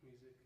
music.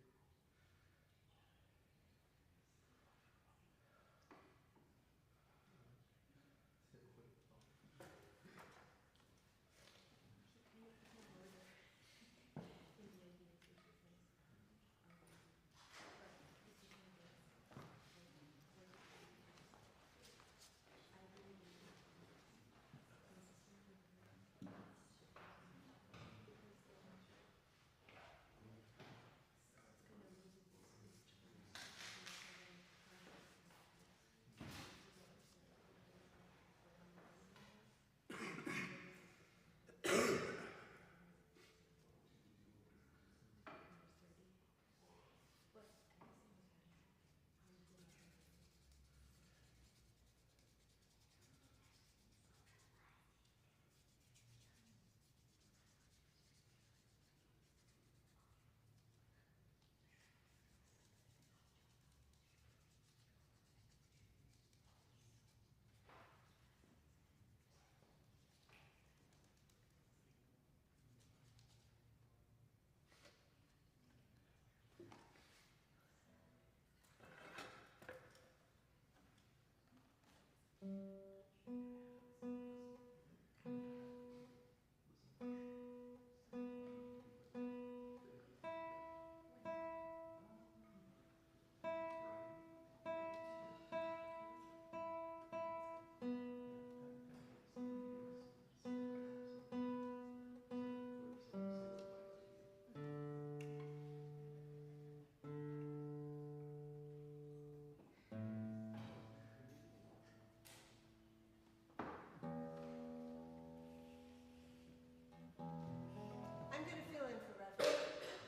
I'm going to fill in for Rafael.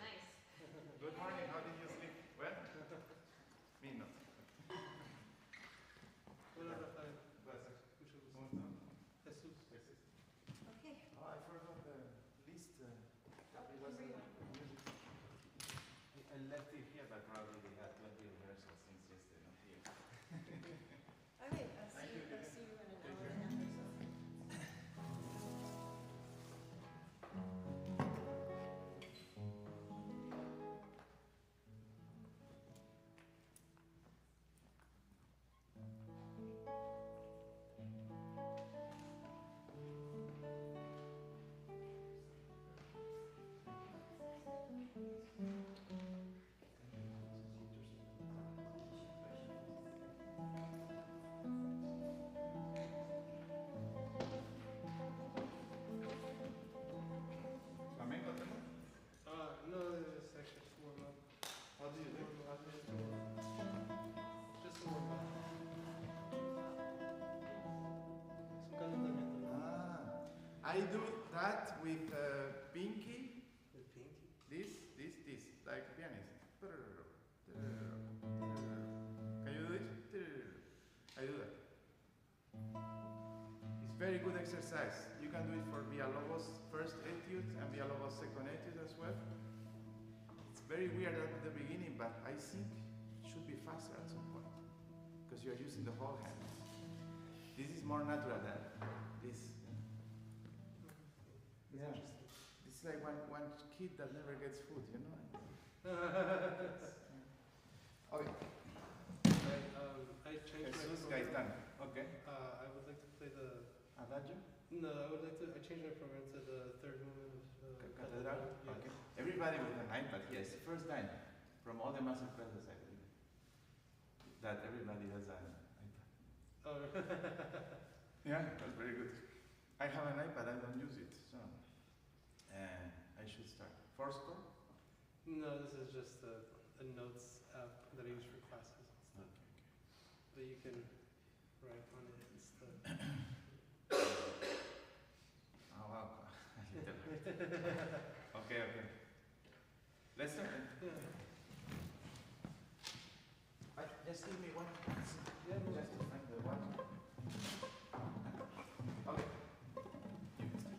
Nice. Good morning, how did you sleep? Well? Me not. Hola, Rafael. Gracias. Mucho gusto. ¿Cómo están? Jesús. Okay. Oh, I forgot the list. It was I left it here, but probably they had 20 rehearsals since yesterday, not here. All right, I'll see you in an hour and a half or so. Flamenco, tengo? No, it's actually just warm up. How do you do? How do you do? Just warm up. Es un calentamiento. Ah, I do that with pinky. With pinky. This, like a pianist. Can you do this? I do that. It's very good exercise. You can do it for Villalobos first etude and Villalobos second etude as well. It's very weird at the beginning, but I think it should be faster at some point because you're using the whole hand. This is more natural than this. It's Yeah. interesting. It's like one kid that never gets food, you know? Okay. I changed Jesus my program. Gaitán. Okay. I would like to play the. Adagio? No, I would like to. I changed my program to the third movement of Cathedral? Yes. Okay. Everybody with an iPad here. It's the first time from all the masterclasses I believe that everybody has an iPad. Oh. Yeah, that's very good. I have an iPad, I don't use it, so I should start. Fourscore? No, this is just a notes app that I use for classes and stuff. Okay. But you can write on it and stuff. Oh wow, a little bit. Okay. Let's start. Yeah. Just give me one. Yeah, no, Just to find the one. Okay. You can start.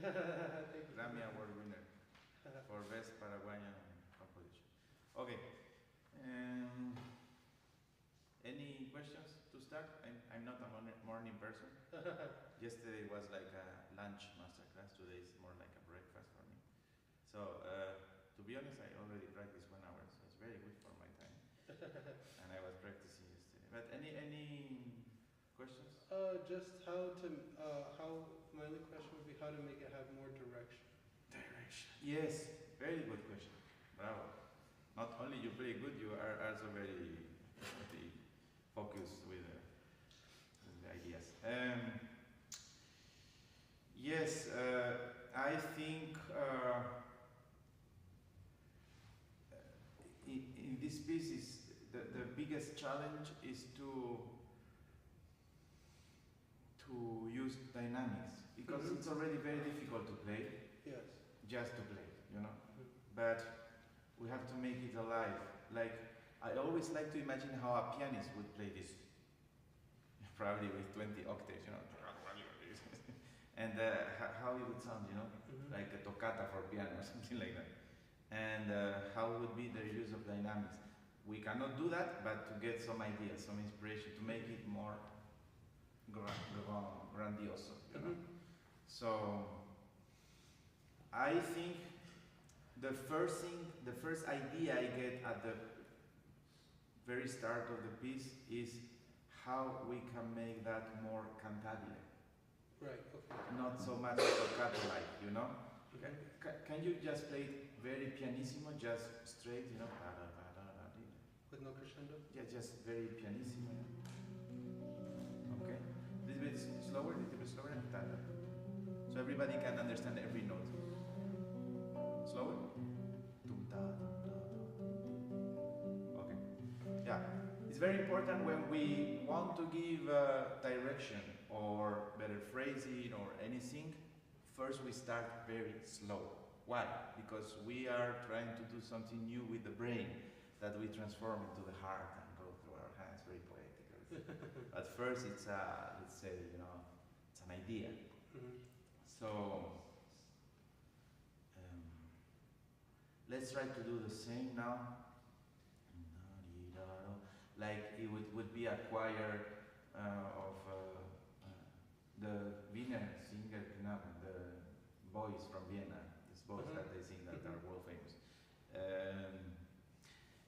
Thank you. Grammy Award winner for Best Paraguayan Composition. Okay. Any questions to start? I'm not a morning person. Yesterday was like a lunch masterclass. Today is more like a breakfast for me. So, to be honest, I already practiced 1 hour, so it's very good for my time. And I was practicing yesterday. But any questions? Just my only question would be how to make it have more direction. Direction. Yes, very good question. Bravo. Not only you play good, you are also very focused with the ideas. Yes, I think in this piece is the biggest challenge is to use dynamics, because it's already very difficult to play, Yes. just to play, you know. But we have to make it alive. Like, I always like to imagine how a pianist would play this, probably with 20 octaves, you know, and how it would sound, you know, like a toccata for piano or something like that. And how would be the use of dynamics. We cannot do that, but to get some ideas, some inspiration, to make it more grandioso, you know. So I think the first idea I get at the very start of the piece is how we can make that more cantabile. Right, okay. Not so much staccato-like, you know. Can you just play it very pianissimo, just straight, you know? With no crescendo? Yeah, just very pianissimo. Okay. A little bit slower, and ta-da. So everybody can understand every note. Slower? Okay. Yeah. It's very important when we want to give direction or better phrasing or anything. First we start very slow. Why? Because we are trying to do something new with the brain that we transform into the heart and go through our hands, very poetic. At first it's let's say, you know, it's an idea. So let's try to do the same now. Like it would be a choir of the Wiener singer, the boys from Vienna, these boys that they sing that are world famous.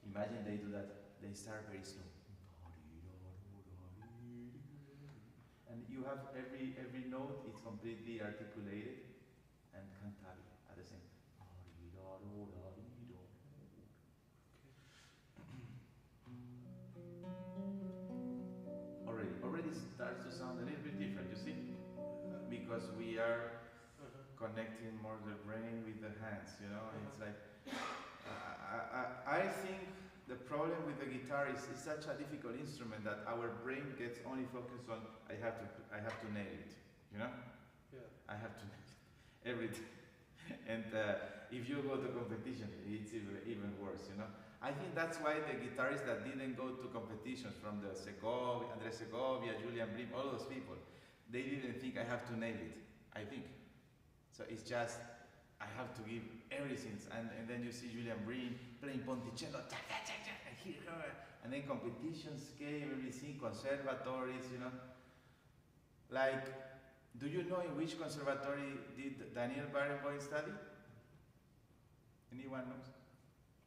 Imagine they do that, they start very slow. And you have every note, it's completely articulated and cantabile at the same time. Already starts to sound a little bit different, you see? Because we are connecting more the brain with the hands, you know? It's like, I think the problem with the guitar is it's such a difficult instrument that our brain gets only focused on, I have to nail it, you know? Yeah. I have to nail it, everything. And if you go to competition, it's even worse, you know? I think that's why the guitarists that didn't go to competitions, from the Andres Segovia, Julian Brim, all those people, they didn't think I have to nail it, I think. So it's just, I have to give everything. And then you see Julian Brim playing Ponticello, and then competitions came, everything, conservatories, you know. Like, do you know in which conservatory did Daniel Barenboim study? Anyone knows?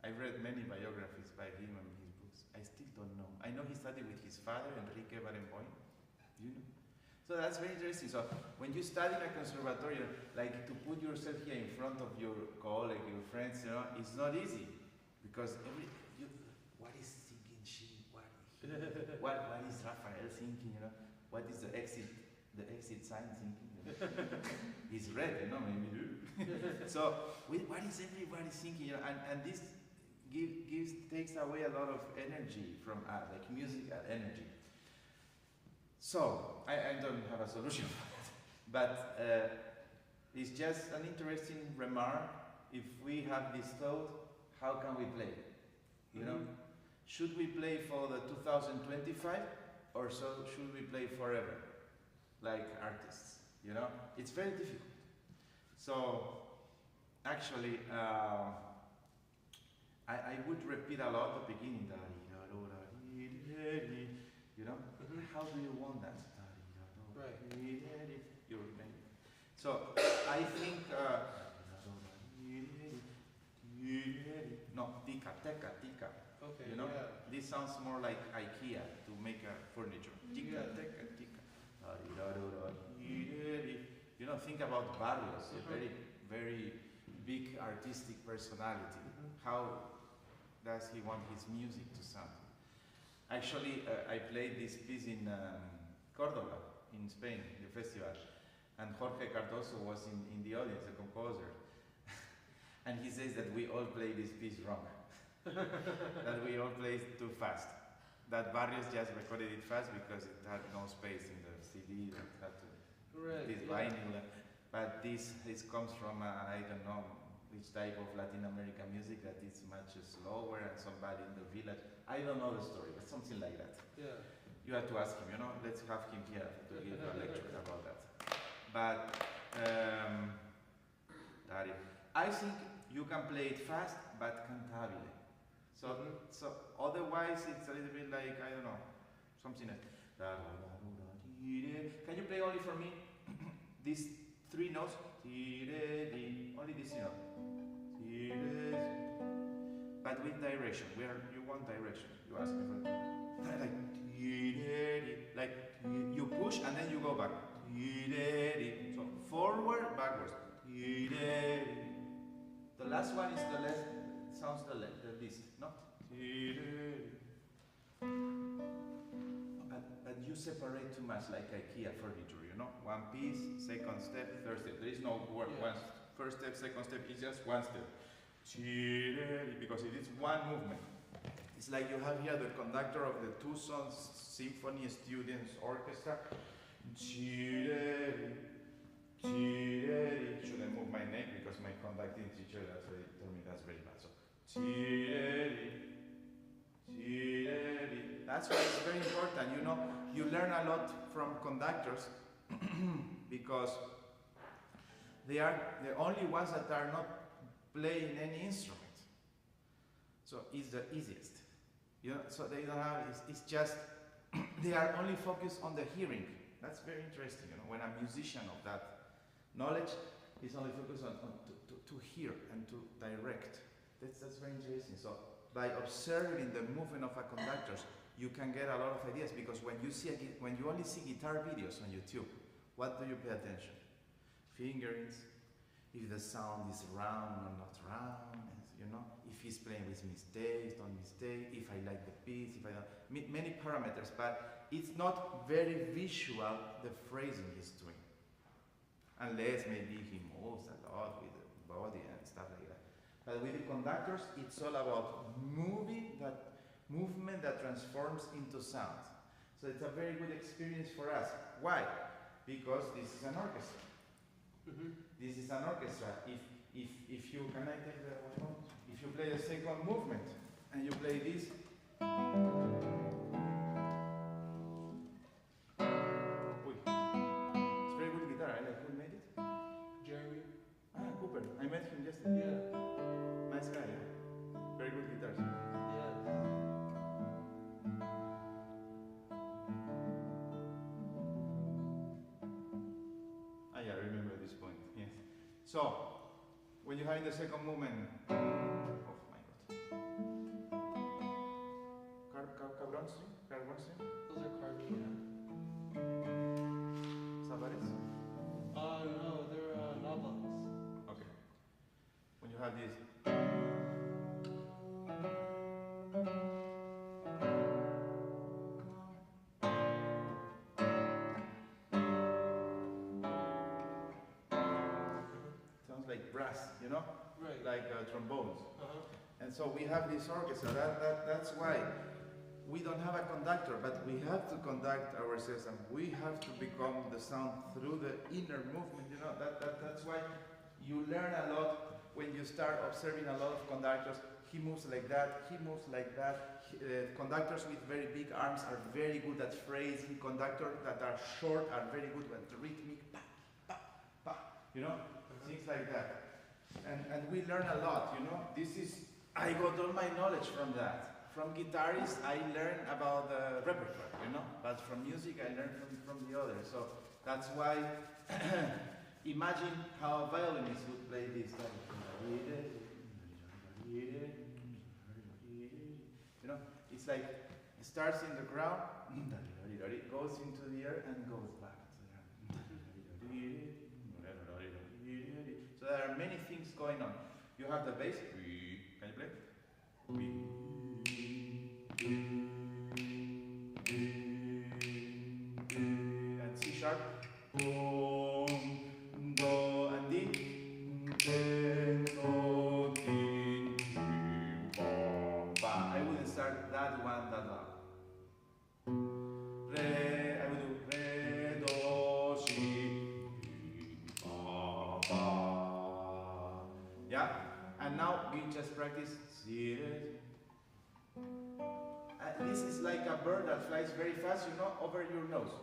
I read many biographies by him and his books. I still don't know. I know he studied with his father, Enrique Barenboim. You know? So that's very interesting. So when you study in a conservatory, like to put yourself here in front of your colleague, your friends, you know, it's not easy. Because what is thinking she? What is Rafael thinking, you know? What is the exit sign thinking? You know? He's red, you know, maybe. So what is everybody thinking? You know? And this takes away a lot of energy from like musical energy. So I don't have a solution for that, but it's just an interesting remark. If we have this thought, how can we play? You know, should we play for the 2025, or should we play forever, like artists? You know, it's very difficult. So actually, I would repeat a lot the beginning. You know, how do you want that? Right. You so I think no, tika, teka, tika. Okay. You know, Yeah. this sounds more like IKEA to make a furniture. Tika, Yeah. teka, tika. You know, think about Barrios, a very, very big artistic personality. How does he want his music to sound? Actually, I played this piece in Cordoba, in Spain, the festival, and Jorge Cardoso was in the audience, the composer, and he says that we all play this piece wrong, that we all play it too fast, that Barrios just recorded it fast because it had no space in the CD, that had to, this vinyl, but this comes from, I don't know, which type of Latin American music that is much slower and somebody in the village. I don't know the story, but something like that. Yeah. You have to ask him, you know, let's have him here to give a lecture about that. But, I think you can play it fast, but cantabile. So, so otherwise it's a little bit like, I don't know, something like, can you play only for me? These three notes, only this note. But with direction, where you want direction. You ask me for like you push and then you go back. So forward, backwards. The last one is the less sounds the least, no? But you separate too much like IKEA furniture, you know? One piece, second step, third step. There is no word. Yeah. One first step, second step, it's just one step. Because it is one movement. It's like you have here the conductor of the Tucson Symphony Students Orchestra. Shouldn't move my neck because my conducting teacher told me that's very bad. So, that's why it's very important. You know, you learn a lot from conductors because they are the only ones that are not playing any instrument. So it's the easiest. You know, so they don't have, it's just, they are only focused on the hearing. That's very interesting, you know, when a musician of that knowledge is only focused on to hear and to direct. That's very interesting. So by observing the movement of a conductor, you can get a lot of ideas, because when you only see guitar videos on YouTube, what do you pay attention? Fingerings, if the sound is round or not round, you know, if he's playing with mistakes, don't mistake, if I like the piece, if I don't, many parameters, but it's not very visual, the phrasing he's doing. Unless maybe he moves a lot with the body and stuff like that. But with the conductors, it's all about movement that transforms into sound. So it's a very good experience for us. Why? Because this is an orchestra. This is an orchestra. If you can I take the one note? If you play the second movement and you play this, it's very good guitar. I like who made it? Jeremy. Cooper. I met him yesterday. Yeah. Nice guy. Yeah? Very good guitars. Yeah. Yeah, I remember this point. Yes. So, when you have the second movement, oh my God. Carbon string? Carbon string? Those are carbon, yeah. Sabares? No, they're nablas. Okay. When you have this. Sounds like brass, you know? Right. Like trombones. And so we have this orchestra. That's why we don't have a conductor, but we have to conduct ourselves, and we have to become the sound through the inner movement. You know, that's why you learn a lot when you start observing a lot of conductors. He moves like that, he moves like that. Conductors with very big arms are very good at phrasing. Conductors that are short are very good at rhythmic. Pa, pa, pa. you know, things like that. And we learn a lot, you know. I got all my knowledge from that. From guitarists, I learn about the repertoire, you know, but from music, I learn from the others. So that's why, imagine how a violinist would play this. You know, it's like it starts in the ground, goes into the air, and goes back to the ground. So there are many things going on. You have the bass. Can you play? And C sharp. Do and D. I wouldn't start that one that loud. Re, I would do re, do, si, fa. Yeah? And now we just practice. This is like a bird that flies very fast, you know, over your nose.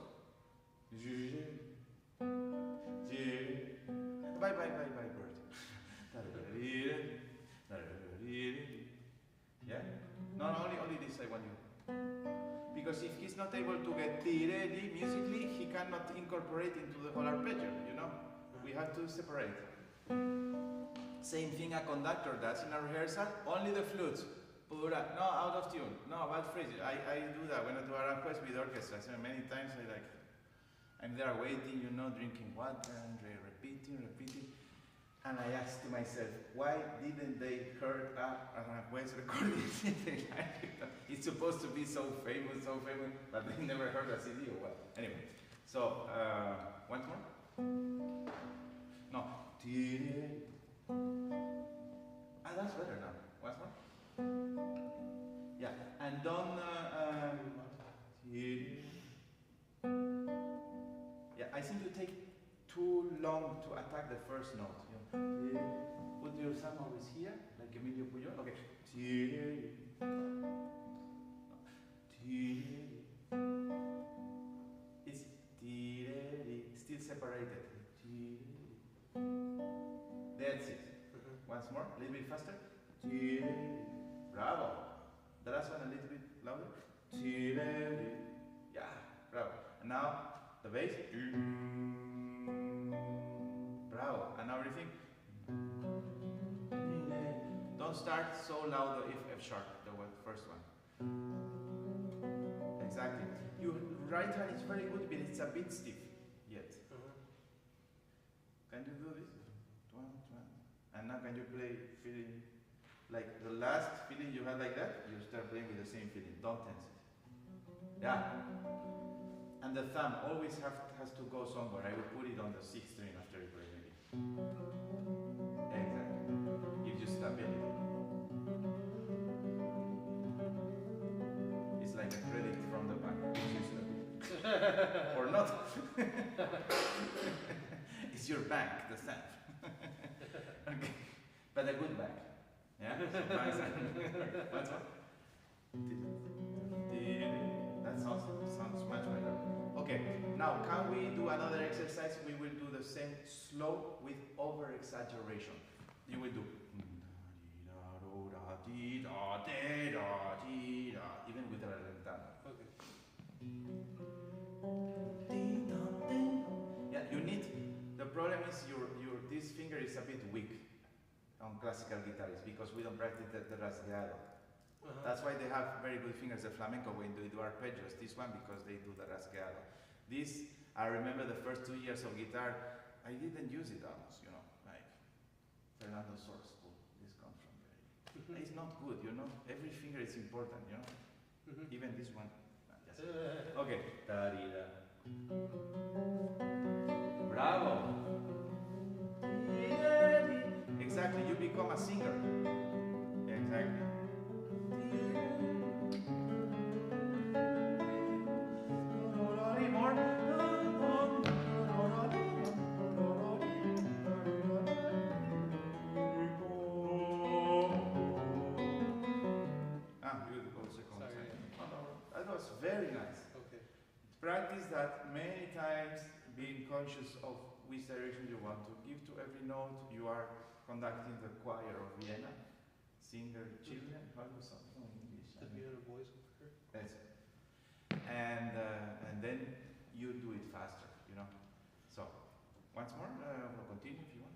Bye, bird. Yeah? No, only this I want you. Because if he's not able to get musically, he cannot incorporate into the whole arpeggio, you know? We have to separate. Same thing a conductor does in a rehearsal, only the flutes. No, out of tune. No, bad phrases. I do that when I do a request with orchestras. And many times I'm there waiting, you know, drinking water and repeating. And I ask to myself, why didn't they hear a request recording? It's supposed to be so famous, but they never heard a CD or what. Anyway, so, once more? No. That's better now. Once more? Yeah, and don't, yeah, I seem to take too long to attack the first note. You know? Put your thumb always here, like Emilio Pujol. Okay. It's still separated. That's it. Once more, a little bit faster. Bravo. The last one a little bit louder. Yeah, bravo. And now the bass. Bravo. And now everything. Don't start so loud if F sharp, the first one. Exactly. Your right hand is very good, but it's a bit stiff yet. Can you do this? And now can you play feeling like the last feeling you had like that? You start playing with the same feeling. Don't tense it. Yeah. And the thumb always has to go somewhere. I will put it on the 6th string after you play maybe. Exactly. Gives you stability. It's like a credit from the bank. Or not. It's your bank, the stamp. Okay. But a good bank. Yeah? So banks are what's what? That sounds much better. Okay, now can we do another exercise? We will do the same slow with over exaggeration. You will do even with a rallentano. Okay. Yeah, you need. The problem is this finger is a bit weak on classical guitarists because we don't practice the rasgueado. That's why they have very good fingers, the flamenco, when they do arpeggios. This one because they do the rasgueado. This, I remember the first 2 years of guitar, I didn't use it almost, you know, like Fernando Source school. This comes from there. It's not good, you know. Every finger is important, you know. Even this one. Yes. Okay. Bravo. Exactly, you become a singer. Exactly. More. Beautiful second. That was very nice. Okay. Practice that many times being conscious of which direction you want to give to every note. You are conducting the choir of Vienna, singer children, how do you say in English? Did we have a voice choir? Yes. And then you do it faster, you know. So, once more, we'll continue if you want.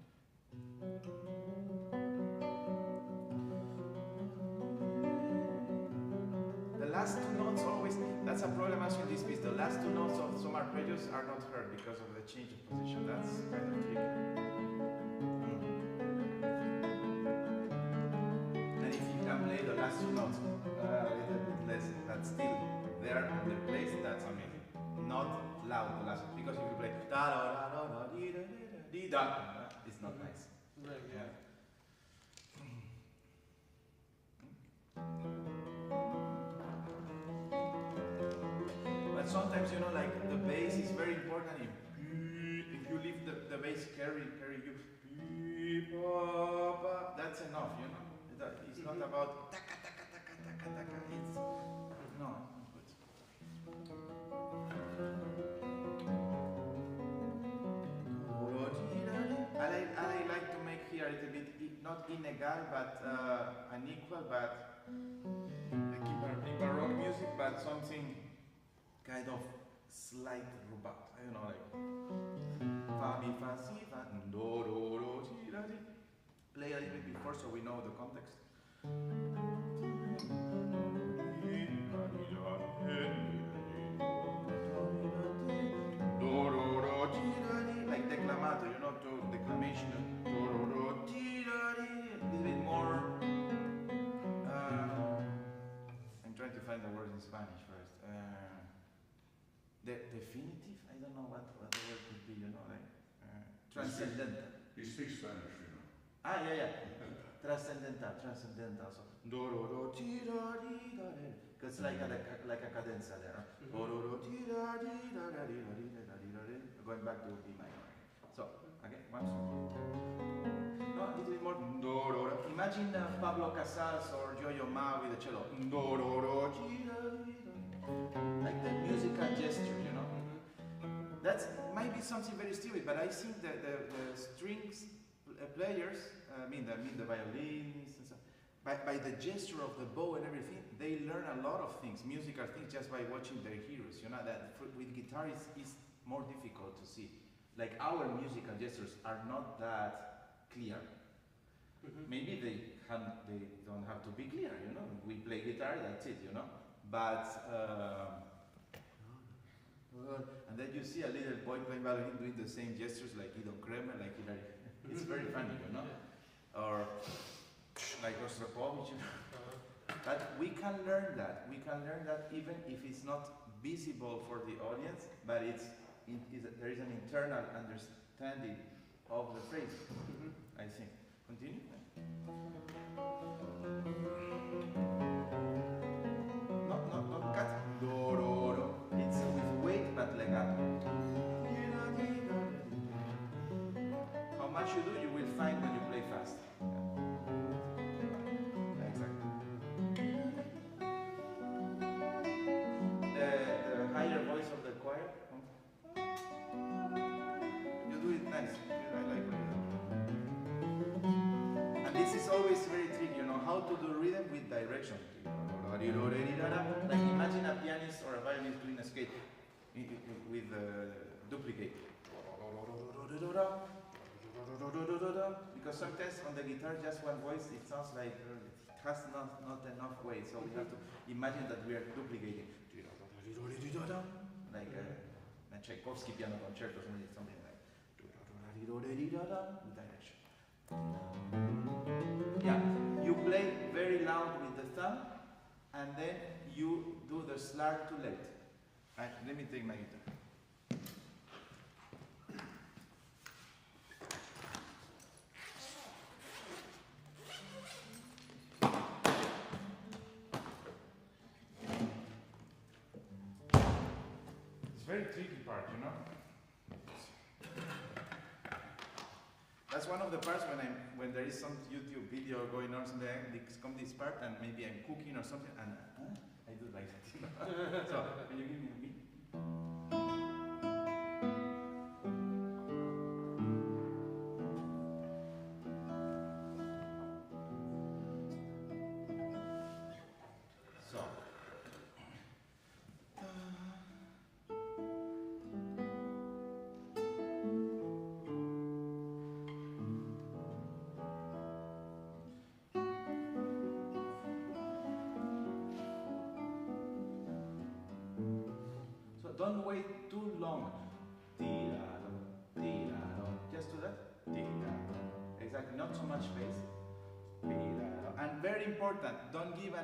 The last two notes always, that's a problem as in this piece. The last two notes of some arpeggios are not heard because of the change of position. That's kind of tricky. And if you can play the last two notes a little bit less, but still there on the place, that's amazing. Not loud, the last, because if you play da da da da da dee da dee da, it's not nice. Right, yeah. But sometimes, you know, like the bass is very important. If you leave the bass carry you, that's enough, you know. It's not about taka taka taka taka taka. It's no, it's good. I like to make here a little bit not inegal, but unequal, but like in Baroque music, but something kind of slight rubato. I don't know, like fa mi fa si fa do do do si la si. Play a little bit before so we know the context. Like declamato, you know, to declamation. A little bit more. I'm trying to find the word in Spanish first. The definitive? I don't know what the word could be, you know, like transcendental. He speaks Spanish, you know. Ah, yeah. Transcendental. So, because like a cadenza there. Going back to B minor. So, again, once more. No, a little bit more. Imagine Pablo Casals or Yo-Yo Ma with the cello. Like the musical gesture, you know. That might be something very stupid, but I think that the strings players, I mean the violins, and stuff, by the gesture of the bow and everything, they learn a lot of things, musical things, just by watching their heroes. You know that with guitar is more difficult to see. Like our musical gestures are not that clear. Maybe they don't have to be clear. You know, we play guitar, that's it. You know, but. And then you see a little boy playing violin doing the same gestures like Idon Kremer, like Hillary. It's very funny, you know? Or like Rostropovich, you know? But we can learn that. We can learn that even if it's not visible for the audience, but there is an internal understanding of the phrase, I think. Continue? Not cut. It's with weight but legato. How much you do, you will find when you play fast. Exactly. The higher voice of the choir. You do it nice. I like it. And this is always very tricky, you know, how to do rhythm with direction. Like imagine a pianist or a violinist doing a scale with duplicate. Because sometimes on the guitar, just one voice, it sounds like it has not enough weight. So we have to imagine that we are duplicating. Like a Tchaikovsky piano concerto, something like direction. Yeah, you play very loud with the thumb, and then you do the slide too late. Right, let me take my guitar. It's very tricky part, you know. That's one of the parts when there is some YouTube video going on, something come this part, and maybe I'm cooking or something, and I do like that. So, can you give me a beat? way too long. Tirado, tirado. Just do that. Tirado. Exactly. Not so much space. Tirado. And very important, don't give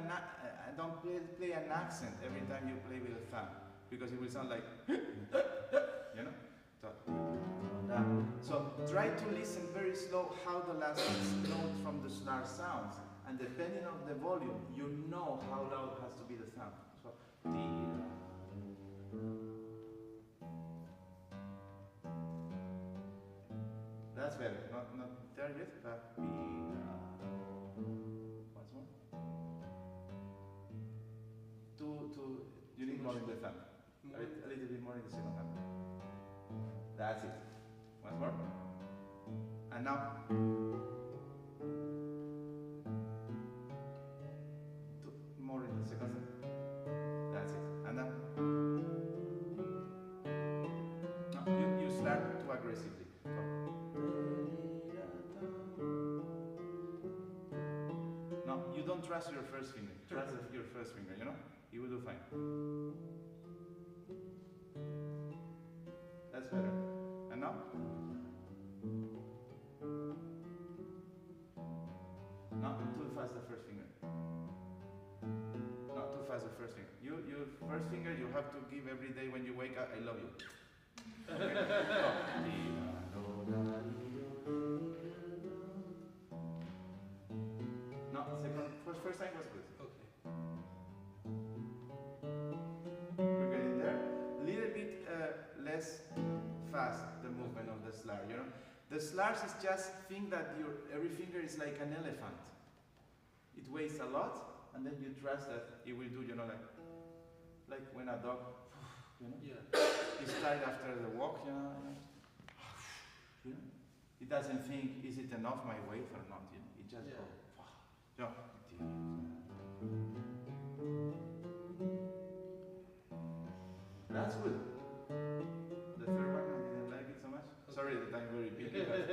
don't play an accent every time you play with a thumb, because it will sound like, you know. So try to listen very slow how the last note from the snare sounds, and depending on the volume, you know how loud has to be the thumb. So, that's better. Not there yet, but once more. You need more in the thumb. A little bit more in the second thumb. That's it. Once more. And now. More in the second thumb. That's it. And now. No, you start too aggressively. No, you don't trust your first finger. Trust your first finger, you know? You will do fine. That's better. And now? Not too fast the first finger. Not too fast the first finger. Your first finger you have to give every day when you wake up, I love you. Okay? No, first time was good. Okay. We're getting there. Little bit less fast, the movement of the slur, you know. The slurs is just think that every finger is like an elephant. It weighs a lot, and then you trust that it will do, you know, like when a dog, you know, is tired after the walk, you know. It doesn't think, is it enough my weight or not, you know. It just goes, you know. That's good. The third one, I didn't like it so much. Sorry that I'm very picky, but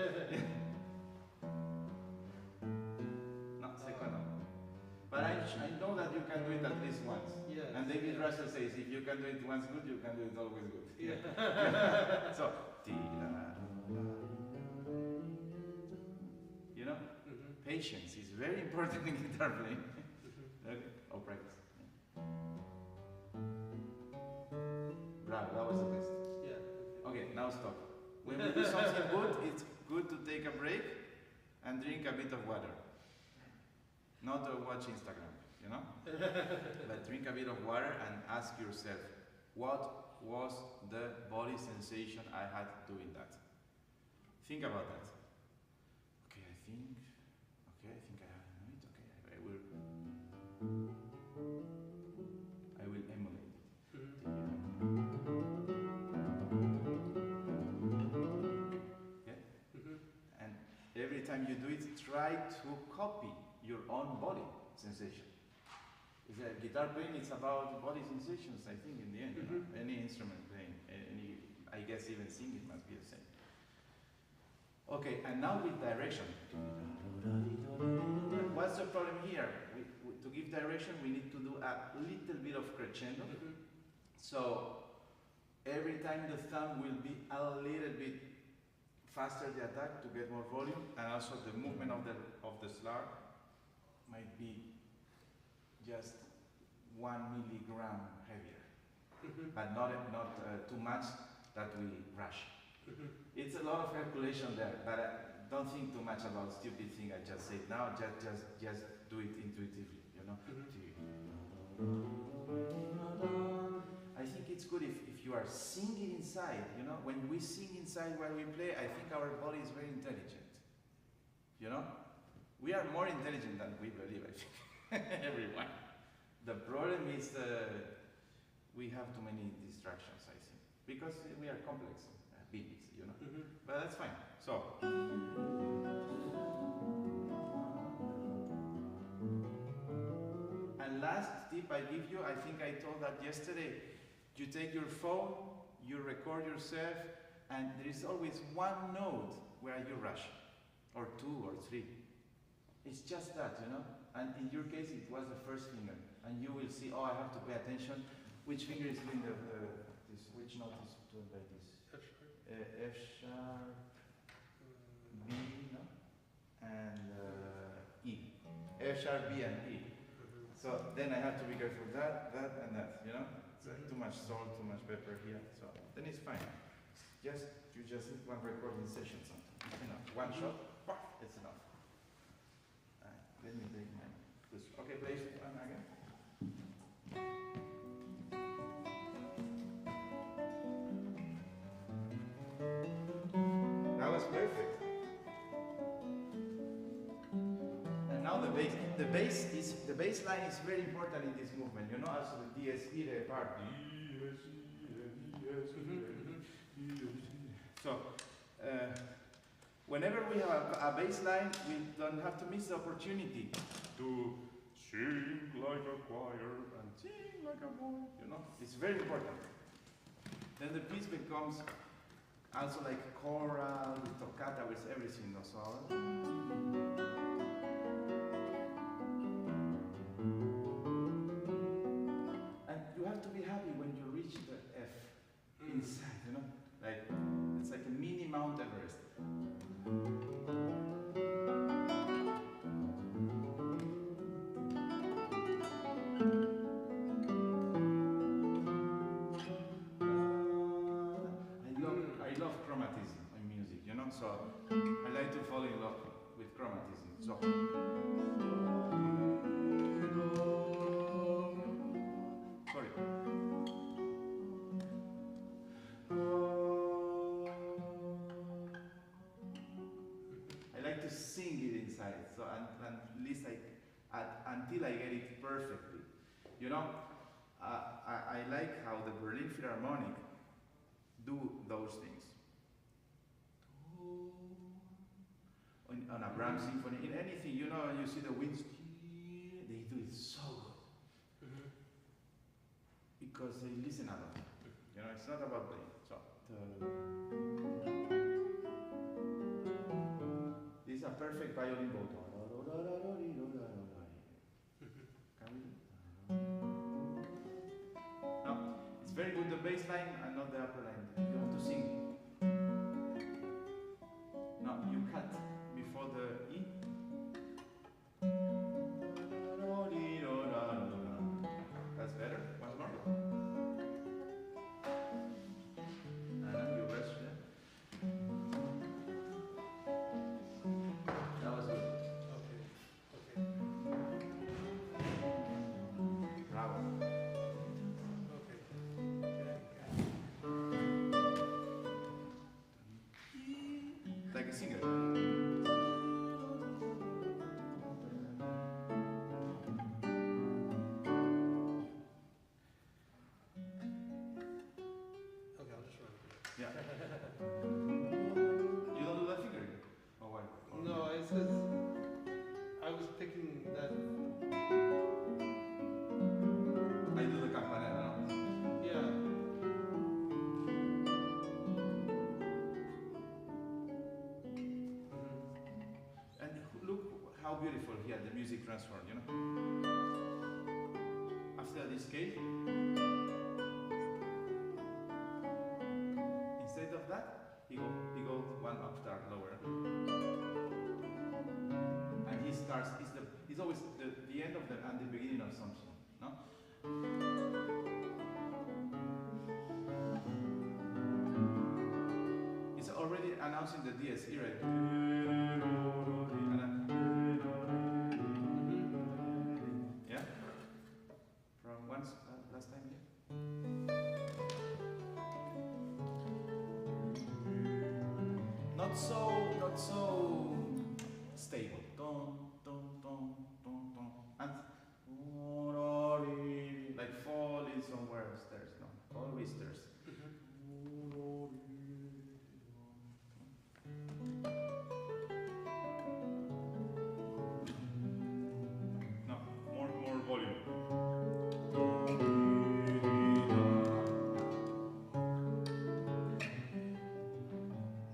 no, second one. But I know that you can do it at least once. Yeah. And David Russell says, if you can do it once good, you can do it always good. Yeah. So, you know, patience is very important in guitar playing. Okay, or practice. Bravo, that was the best. Yeah. Okay, now stop. When we do something good, it's good to take a break and drink a bit of water. Not to watch Instagram, you know? But drink a bit of water and ask yourself, what was the body sensation I had doing that? Think about that. Okay, I think I have it. Okay, I will emulate it. Yeah? And every time you do it, try to copy your own body sensation. Guitar playing, it's about body sensations, I think, in the end. You know? Any instrument playing, I guess even singing must be the same. Okay, and now with direction. What's the problem here? To give direction, we need to do a little bit of crescendo. So every time the thumb will be a little bit faster the attack to get more volume, and also the movement of the slur might be just 1 milligram heavier, but not too much that we rush. It's a lot of calculation there, but don't think too much about stupid thing I just said now. Just do it intuitively, you know. I think it's good if you are singing inside, you know. When we sing inside while we play, I think our body is very intelligent. You know, we are more intelligent than we believe. I think everyone. The problem is we have too many distractions. I think because we are complex beings, you know. But that's fine. So. And last tip I give you, I think I told that yesterday, you take your phone, you record yourself, and there is always one note where you rush, or 2 or 3. It's just that, you know, and in your case it was the first finger, and you will see, oh, I have to pay attention, which finger is doing the this. Which note is 12 by this? F sharp. F sharp, B, no? And E. F sharp, B, and E. So then I have to be careful that, and that, you know? It's like too much salt, too much pepper here. So then it's fine. You just need one recording session something. It's enough. One shot, it's enough. Let me take my okay, play one again. That was perfect. And now the bass line is very important in this movement. You know, also the dies irae part. So, whenever we have a bass line, we don't have to miss the opportunity to sing like a choir and sing like a boy. You know, it's very important. Then the piece becomes also like choral, with toccata, with everything. So, and you have to be happy when you reach the F inside, you know? Like, it's like a mini Mount Everest. I love chromatism in music, you know? So, I like to fall in love with chromatism. So, sorry. I like to sing it inside, so and at least until I get it perfectly. You know, I like how the Berlin Philharmonic do those things. On a Brahms symphony, in anything, you know, you see the winds, they do it so good. Because they listen a lot. You know, it's not about playing. So, this is a perfect violin bow. No, it's very good the bass line and not the upper line. You have to sing. No, you cut before the E. That's better. Once more. And you rest there. That was good. Okay. Bravo. Like a singer. Okay, I'll just run. Yeah. You don't do that fingering? Oh, why? Or No, it says I was picking that. I do the campanella, no? Yeah. And look how beautiful here the music transformed, you know? After this scale, instead of that, he goes one octave lower. And he starts, it's always the end of the and the beginning of something, no? It's already announcing the dies irae. Yeah? From once, last time here? Not so stable. And like falling somewhere upstairs, no? Always stairs. No, more volume.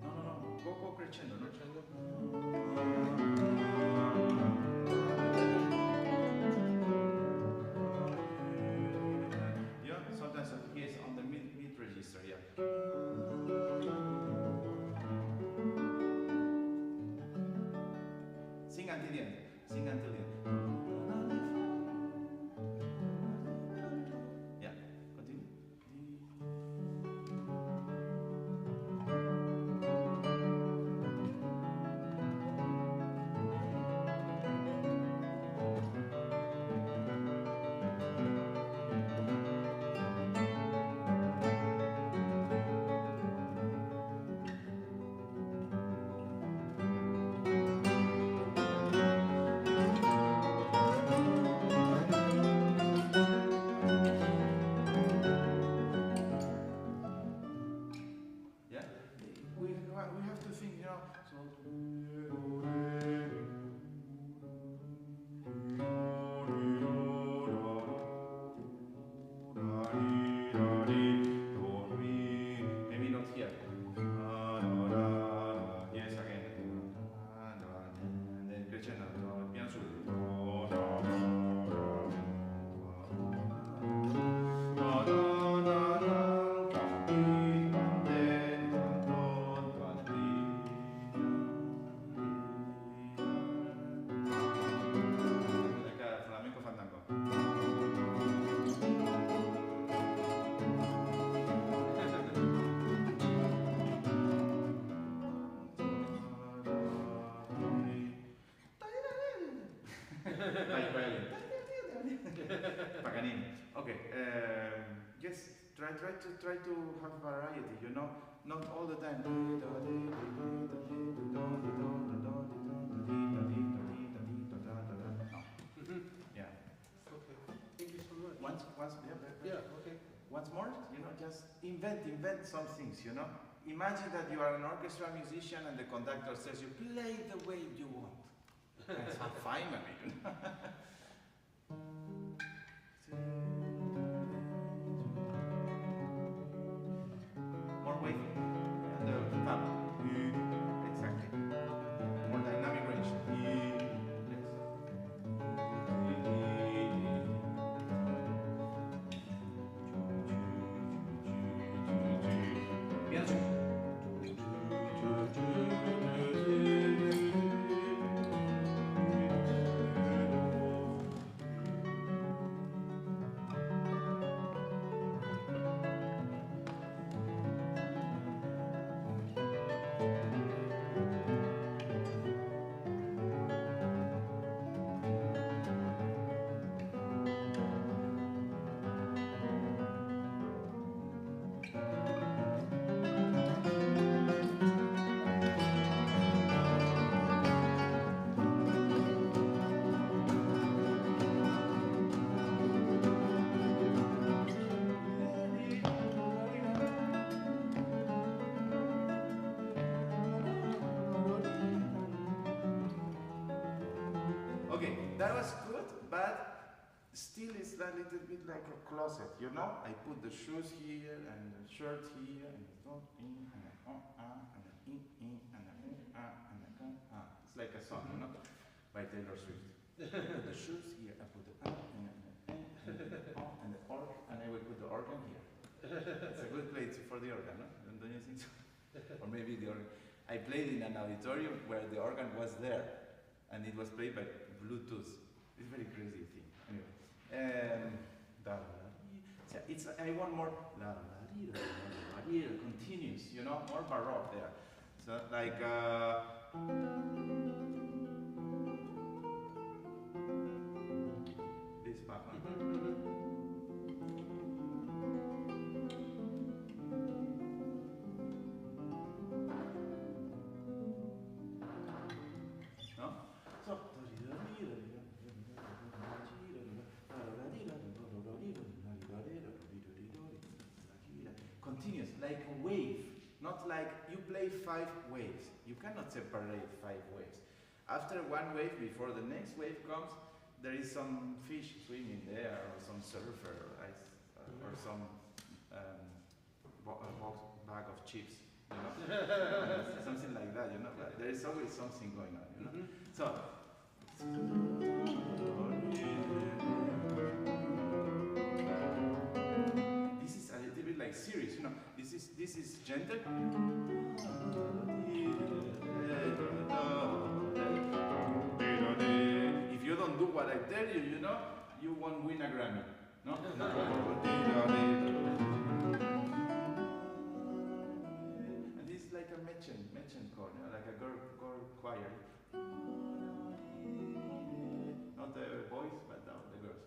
No, go crescendo, no? Crescendo. we have to think, you know. Maybe not here. Yes, again. And then crescendo. Piano su. Flamenco fandango. Like violin. Paganini. Okay. Yes. Try to have variety. You know, not all the time. No. Yeah. Okay. Thank you so much. Once. Yeah. Okay. Once more, you know, just invent some things, you know. Imagine that you are an orchestra musician and the conductor says you play the way you want. That's finally, you know. More wave. And the thumb. Exactly. More dynamic range. Okay, that was good, but still it's a little bit like a closet, you know? I put the shoes here and the shirt here and the top in and the and the in and the It's like a song, you know? By Taylor Swift. I put the shoes here, I put the and the organ, and I will put the organ here. It's a good place for the organ, no? Don't you think so? Or maybe the organ. I played in an auditorium where the organ was there, and it was played by Bluetooth. It's a very crazy thing. Anyway, it's I want more continuous, you know, more baroque there. So like this part. No? So continuous, like a wave, not like you play 5 waves. You cannot separate 5 waves. After one wave, before the next wave comes, there is some fish swimming there, or some surfer, or some bag of chips, you know? Something like that, you know? But there is always something going on, you know? So. This is a little bit like serious, you know. This is gentle. If you don't do what I tell you, you know, you won't win a Grammy. No? And this is like a Mädchen chord, you know, like a girl choir. Not the boys, but the girls.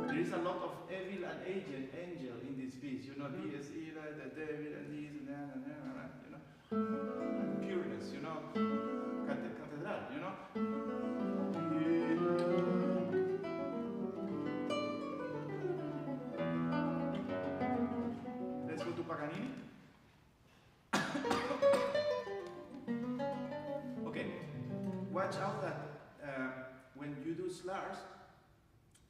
There is a lot of evil and angel in this piece, you know, the devil and this and that, you know, and pureness, you know, cathedral, you know. Paganini? Okay, watch out that when you do slurs,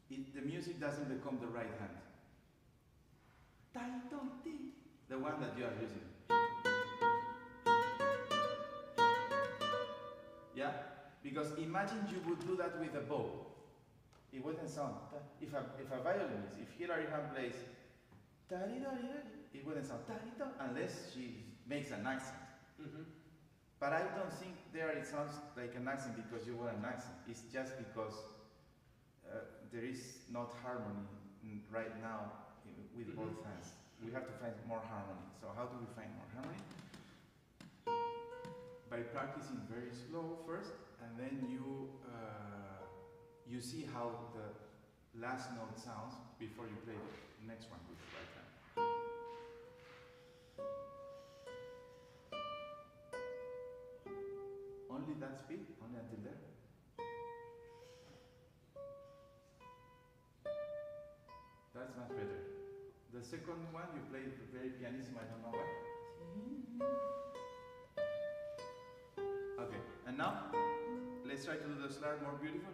the music doesn't become the right hand. The one that you are using. Yeah? Because imagine you would do that with a bow. It wouldn't sound. If a violinist, if Hilary Hahn plays, it wouldn't sound unless she makes an accent. Mm-hmm. But I don't think there it sounds like an accent because you want an accent. It's just because there is not harmony right now with both hands. We have to find more harmony. So how do we find more harmony? By practicing very slow first, and then you see how the last note sounds before you play the next one with the right hand. Only that speed, only until there. That's much better. The second one you play very pianissimo, I don't know why. Okay, and now let's try to do the slur more beautiful.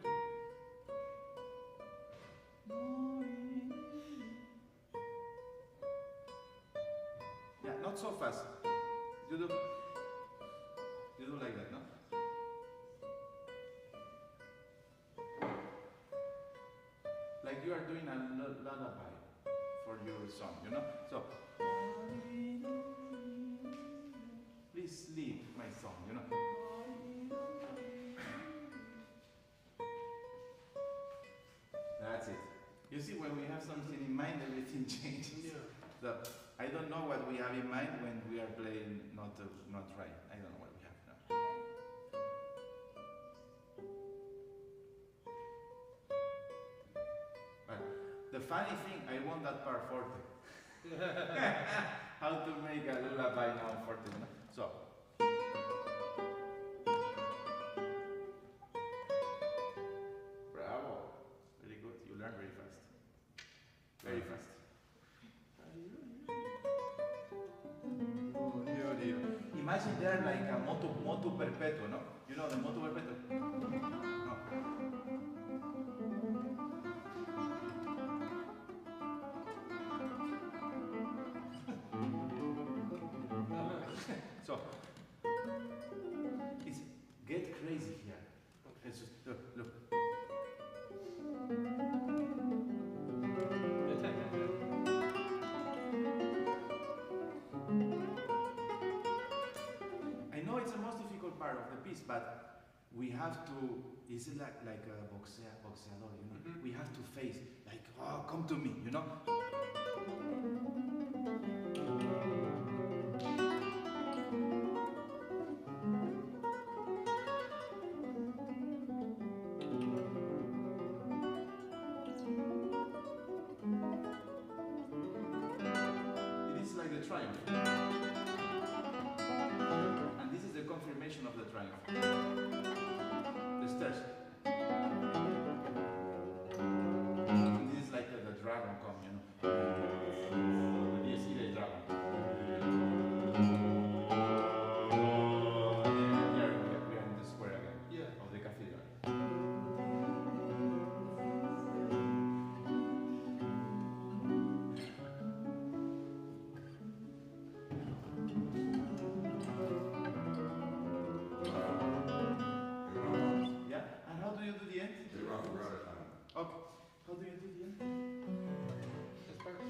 Yeah, not so fast. You do like that, no? Like you are doing a lullaby for your song, you know? So, please sleep, my song, you know? That's it. You see, when we have something in mind, everything changes. Yeah. So, I don't know what we have in mind when we are playing not right. I don't know what we have now. But the funny thing, I want that part forte. How to make a lullaby now forte, you know? So. Bravo. Very good. You learn very fast. Very fast. Imagine there like a motu perpetuo, no? You know the motu perpetuo? No. So, it's get crazy here. It's just, look. I know it's the most difficult part of the piece, but we have to, it's like a boxeador, you know? Mm-hmm. We have to face, like, oh, come to me, you know? It is like the triumph. And this is the confirmation of the triumph. The stairs. And this is like the dragon come, you know. You see the dragon. We are in the square again. Yeah. Of the cathedral. Yeah? And how do you do the end? Okay. How do you do the end? That's perfect.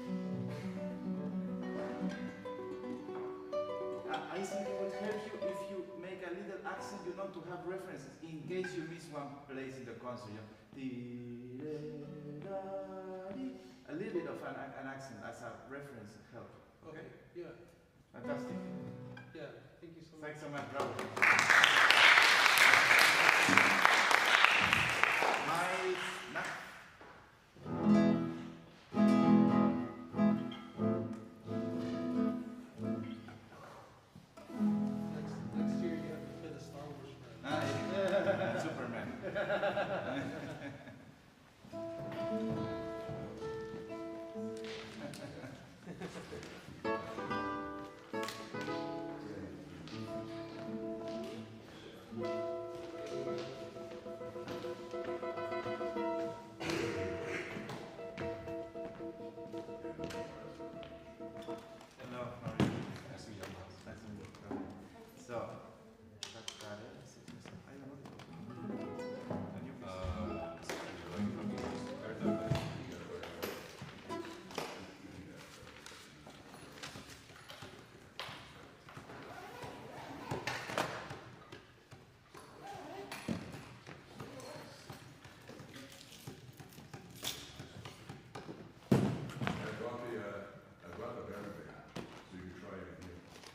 I think it would help you if you make a little accent, you know, to have references in case you miss one place in the concert. You know. A little bit of an accent as a reference help. Okay. Yeah. Fantastic. Yeah. Thank you so much. Thanks so much, bravo. Next year you have to play the Star Wars friend. Superman.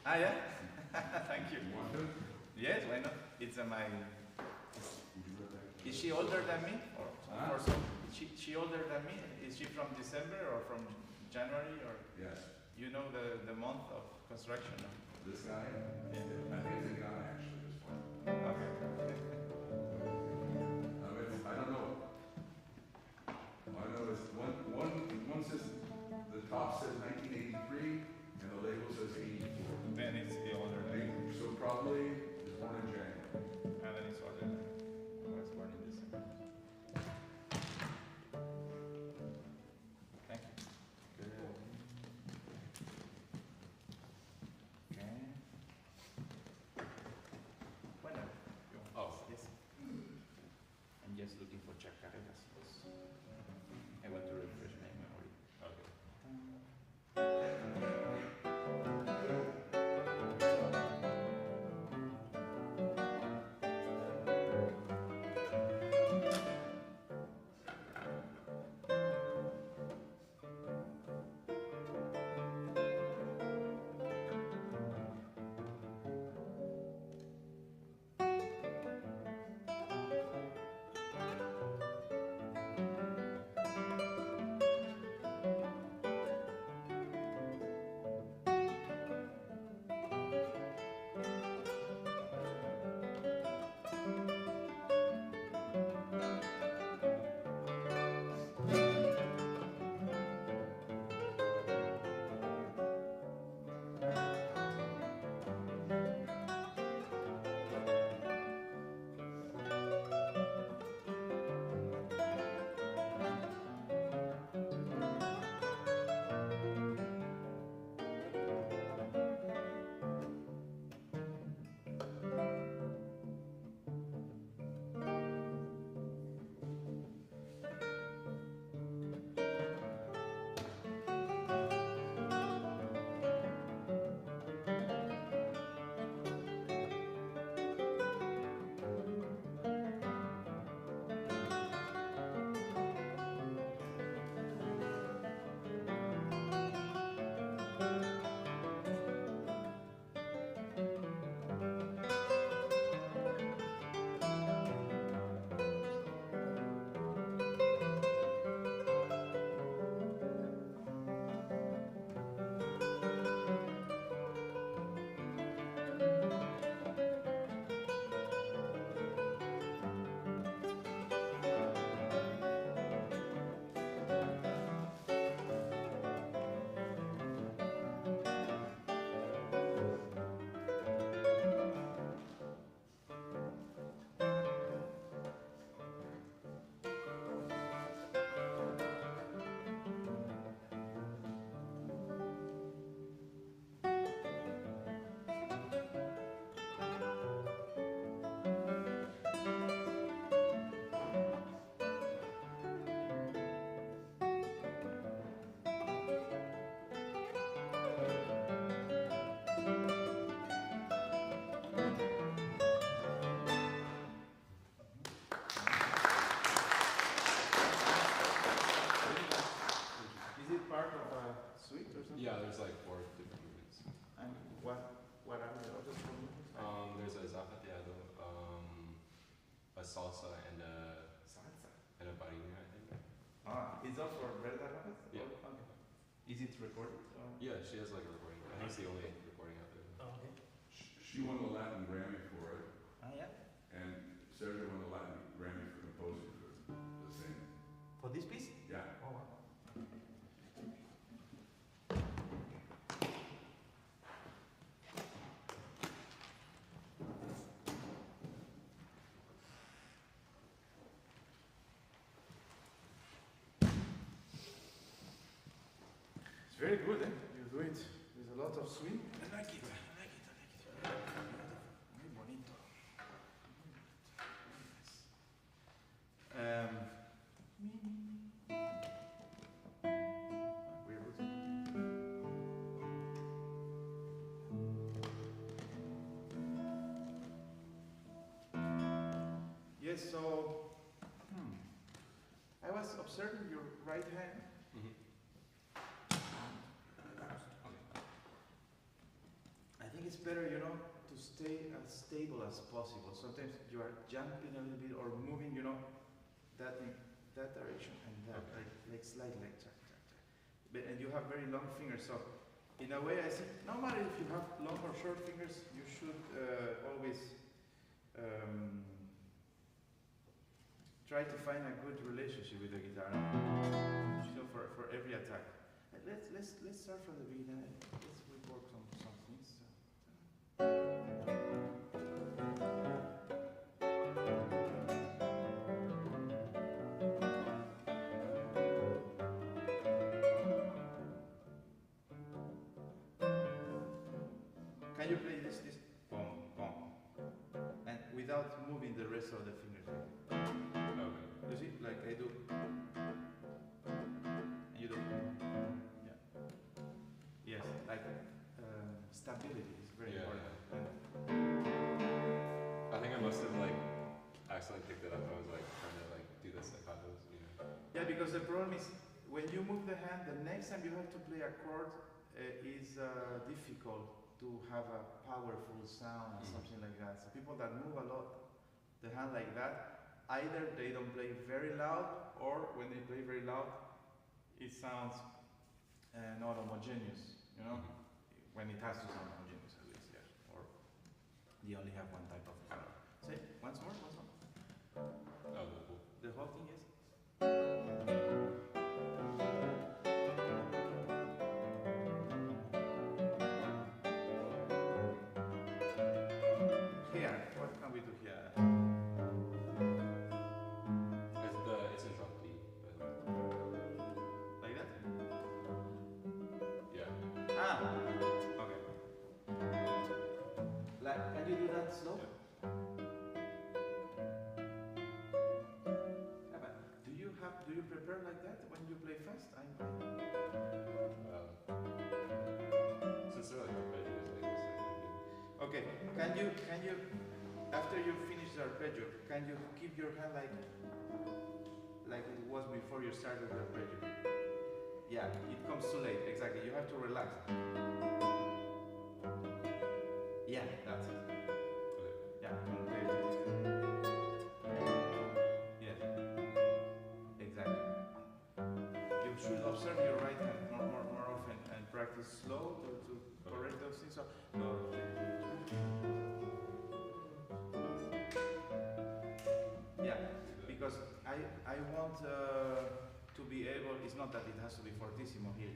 Ah, yeah? Thank you. You want to? Yes, why not? It's my. Would you rather? Is she older than me? Or Ah. so? She older than me? Is she from December or from January? Or Yes. you know the month of construction? No? This guy? Yeah. I think it's a guy actually, this one. Okay. I don't know. All I know is one says, the top says 1983 and the label says 84. Then it's older than me. So probably is born in January. And then it's older than me. I was born in December. Thank you. Good. Okay. Bueno. Oh. Yes. I'm just looking for chacareras. I want to refresh my memory. Okay. Yeah, there's like 4 different movements. And what are the other movements? There's a zapateado, a salsa, and a Salsa. barina, I think. It's not for Verda Rabbit? Yeah. Okay. Is it recorded? Or? Yeah, she has like a recording. I think it's the only recording out there. Oh, okay. She won the Latin Grammy for it, Yeah. and Sergio won the Latin Grammy for composing for the same. For this piece? Yeah. Oh, wow. It's very good, eh? You do it with a lot of swing. I like it, I like it, I like it. Muy bonito. We're losing. Yes, so I was observing your right hand. Mm-hmm. I think it's better, to stay as stable as possible. Sometimes you are jumping a little bit or moving, that in that direction and that, like slightly, like jack. And you have very long fingers, so in a way I think no matter if you have long or short fingers, you should always try to find a good relationship with the guitar, for every attack. Let's start from the beginning. Let's work on some things. Can you play this boom, boom, and without moving the rest of the fingers? Okay. You see, like I do, and you do. Yeah. Yes, like stability is very important. I think I must have accidentally picked it up. I was trying to do the staccatos, Yeah, because the problem is when you move the hand, the next time you have to play a chord is difficult to have a powerful sound or something like that. So people that move a lot the hand like that, either they don't play very loud, or when they play very loud, it sounds not homogeneous, when it has to sound homogeneous at least, yes. Or you only have one type of sound. Say, once more. Oh, cool. The whole thing, yes? Here, what can we do here? It's a drop D, but Like that? yeah. Ah, okay. Can you do that slow? Yeah. Yeah, but do you prepare like that when you play fast? Since they're arpeggios, I guess I can do. Okay. Can you after you finish the arpeggio, can you keep your hand like it was before you started the arpeggio? Yeah, it comes too late. Exactly. You have to relax. Yeah, that's it. Okay. Yeah, complete. Yes. Exactly. You should observe your right hand more often and practice slow to correct those things. So, yeah, because I want to be able. It's not that it has to be fortissimo here,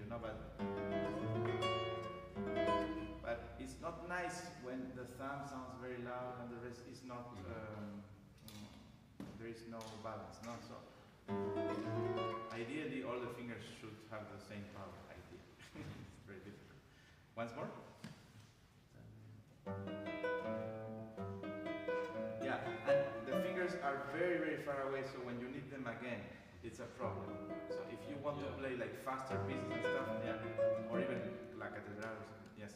but it's not nice when the thumb sounds very loud and the rest is not. There is no balance, no. So ideally, all the fingers should have the same power. Ideally, it's very difficult. Once more. Yeah, and the fingers are very, very far away, so when you need them again, it's a problem. So if you want to play like faster pieces and stuff, yeah, or even La Catedral or something, yes.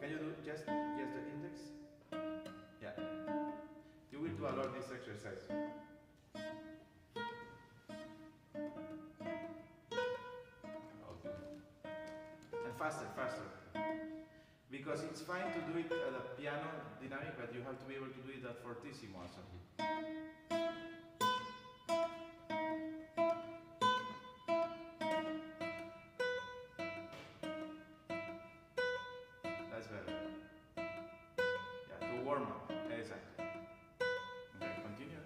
Can you do just the index? Yeah. You will do a lot of this exercise. And faster. Because it's fine to do it at a piano dynamic, but you have to be able to do it at fortissimo also. That's better. Yeah, to warm up. Exactly. Okay, continue.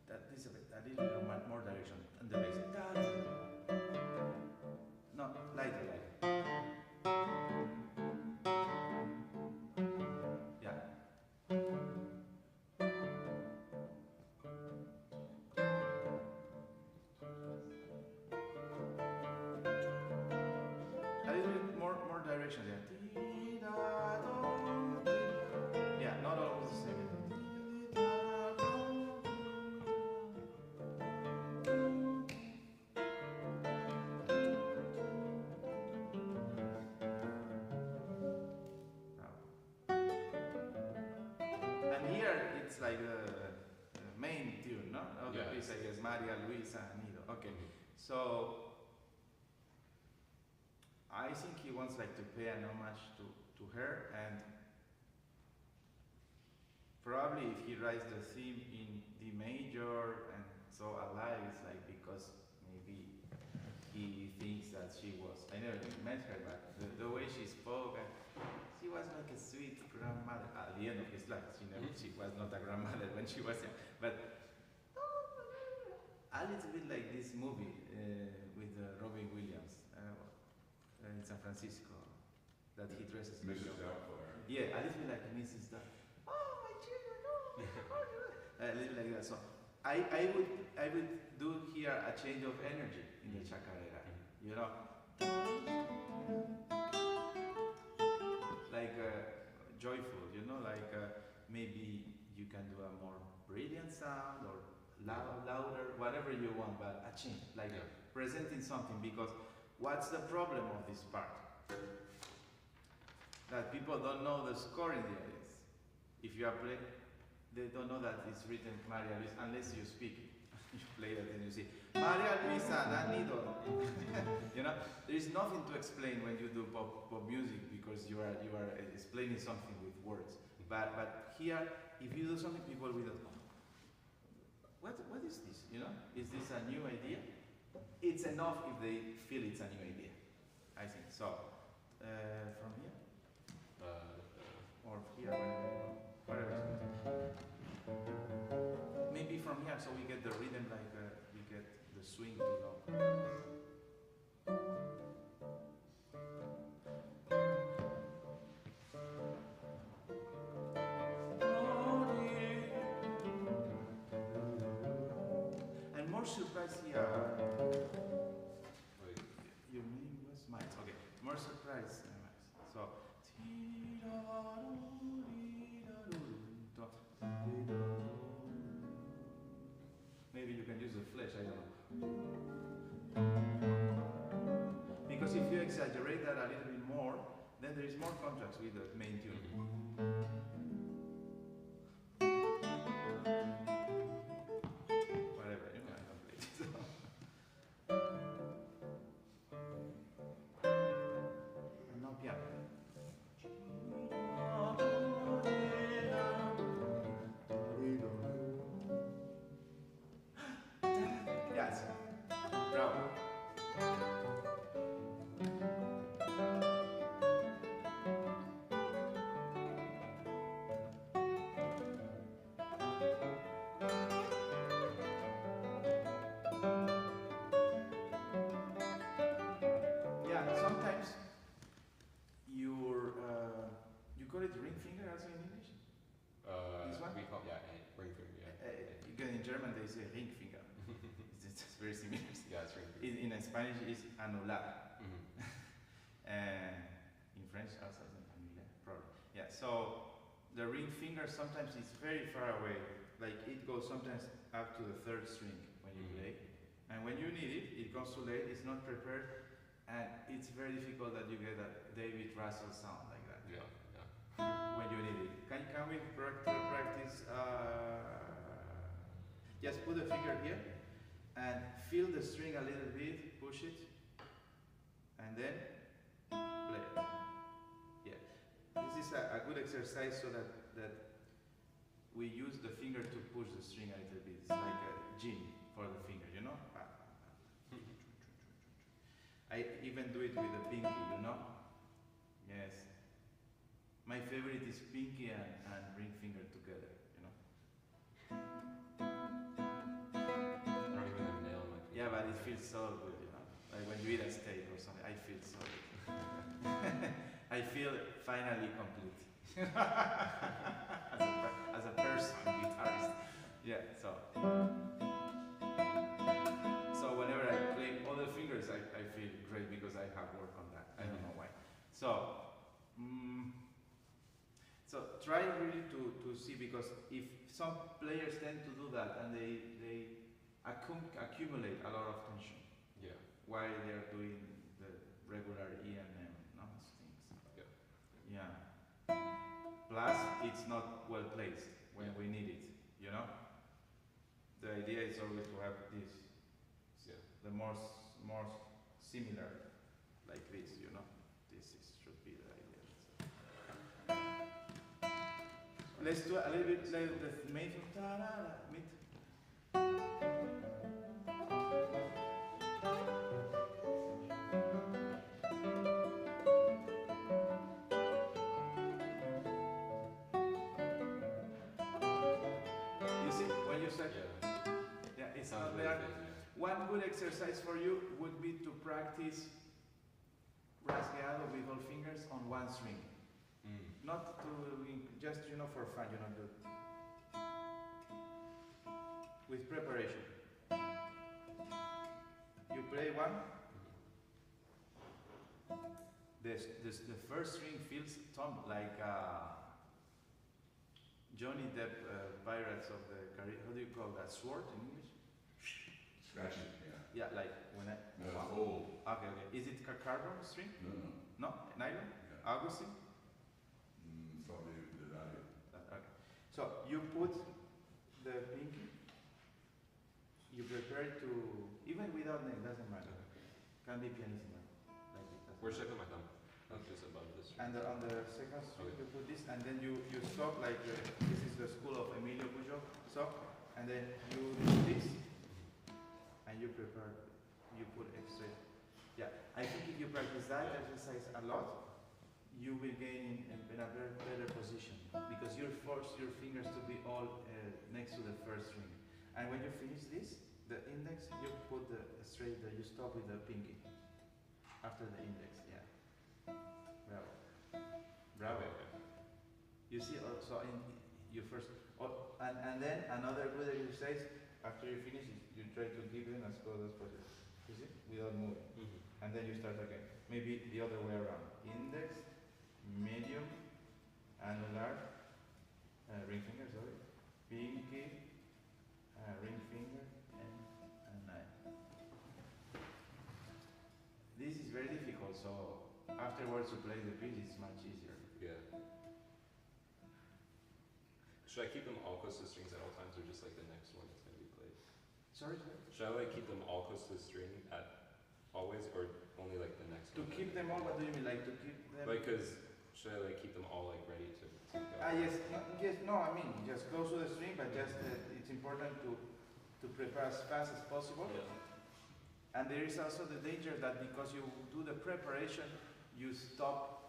That is a little more direction. And the bass. No, lighter. Yeah. A little bit more direction there. Yeah, not always the same. And here it's like the main tune, no? Of the piece, I guess, Maria, Luisa, Nido. Okay. So I think he wants like to pay an homage to her, and probably if he writes the theme in D major and so alive, it's like because maybe he thinks that she was, I never met her, but the way she spoke, and she was like a sweet grandmother at the end of his life. She was not a grandmother when she was young, but a little bit like this movie with Robin Williams in San Francisco that he dresses like Mrs. Doubtfire. Yeah, a little bit like Mrs. Doubtfire. Oh, my children, oh, a little like that. So I would do here a change of energy in the chacarera, you know, like joyful, you know, like maybe you can do a more brilliant sound or louder, whatever you want, but a change, like presenting something. Because what's the problem of this part? That people don't know the score in the audience. If you are playing, they don't know that it's written Maria Luisa unless you speak it. You play it and you see Maria Luisa Nanido. You know, there is nothing to explain when you do pop music because you are explaining something with words. But here, if you do something, people will go, what is this? You know, is this a new idea? It's enough if they feel it's a new idea, I think. So, from here? Or here, whatever. Maybe from here, so we get the rhythm, like we get the swing to go. And more surprise here. Wait. Your name was mine. Okay, more surprise. So. Maybe you can use the flash, I don't know. Because if you exaggerate that a little bit more, then there is more contrast with the main tune. Whatever, you know, I don't play it. And no piano. Yes. Bravo. Yeah, sometimes you call it ring finger also in English? This one? We call ring finger. Because in German they say ring finger. it's very similar. Yeah, it's ring finger. In Spanish it's anular. And in French also it's anular, probably. Yeah, so the ring finger sometimes is very far away. Like it goes sometimes up to the third string when you play. And when you need it, it comes too late, it's not prepared, and it's very difficult that you get a David Russell sound like that. Yeah. When you need it. Can we practice? Just put the finger here and feel the string a little bit, push it, and then play. Yeah. This is a good exercise so that we use the finger to push the string a little bit. It's like a gym for the finger, you know? I even do it with the pinky, you know? Yes. My favorite is pinky and ring finger together, you know? I don't even have a nail in my finger. Yeah, but it feels so good, you know? Like when you eat a steak or something, I feel so good. I feel finally complete. as a person, guitarist. Yeah, so whenever I play other fingers, I feel great because I have worked on that. I don't know why. So try really to see, because if some players tend to do that and they accumulate a lot of tension while they are doing the regular E and M things. Yeah. Plus, it's not well placed when we need it, you know? The idea is always to have this. Yeah. the more similar, like this, you know. Should be the idea. Let's do a little bit like the main meet. You see, when you said, yeah, it's Sounds not really there. good, One good exercise for you would be to practice rasgueado with all fingers on one string. Not to, just, you know, for fun, you know, with preparation. You play one. The first string feels like Johnny Depp Pirates of the Caribbean. How do you call that? Sword in English? Scratch it, yeah. Yeah, like when I. No, it's old. Okay, okay. Is it carbon string? No, no. No? Nylon? Yeah. Augustine? Probably the value. Okay. So you put the pinky, you prepare to, even without nail, doesn't matter. Can be pianissimo. Like it. Where should I put my thumb? Just above this. And on the second string, Okay. you put this, and then you stop like this is the school of Emilio Pujol. So, and then you do this, and you prepare. You put extra. Yeah, I think if you practice that exercise a lot, you will gain in a very better position because you force your fingers to be all next to the first string. And when you finish this, the index, you put the straight. You stop with the pinky after the index. Yeah. Bravo. Bravo. Okay. You see, also in you first, and then another good exercise. After you finish, you try to keep them as close as possible. You see, without moving, and then you start again. Maybe the other way around. Index, medium, annular, ring finger. Sorry, pinky, ring finger, and nine. This is very difficult. So afterwards, to play the piece, it's much easier. Yeah. Should I keep them all close to the strings at all times, or just like the next one that's going to be played? Sorry. Should I like keep them all close to the string at always, or only like the next To one? keep them all, what do you mean? Like to keep them? Like, cause should I like keep them all like ready to go? Yes, no, I mean, just close to the string, but just it's important to prepare as fast as possible. Yeah. And there is also the danger that because you do the preparation, you stop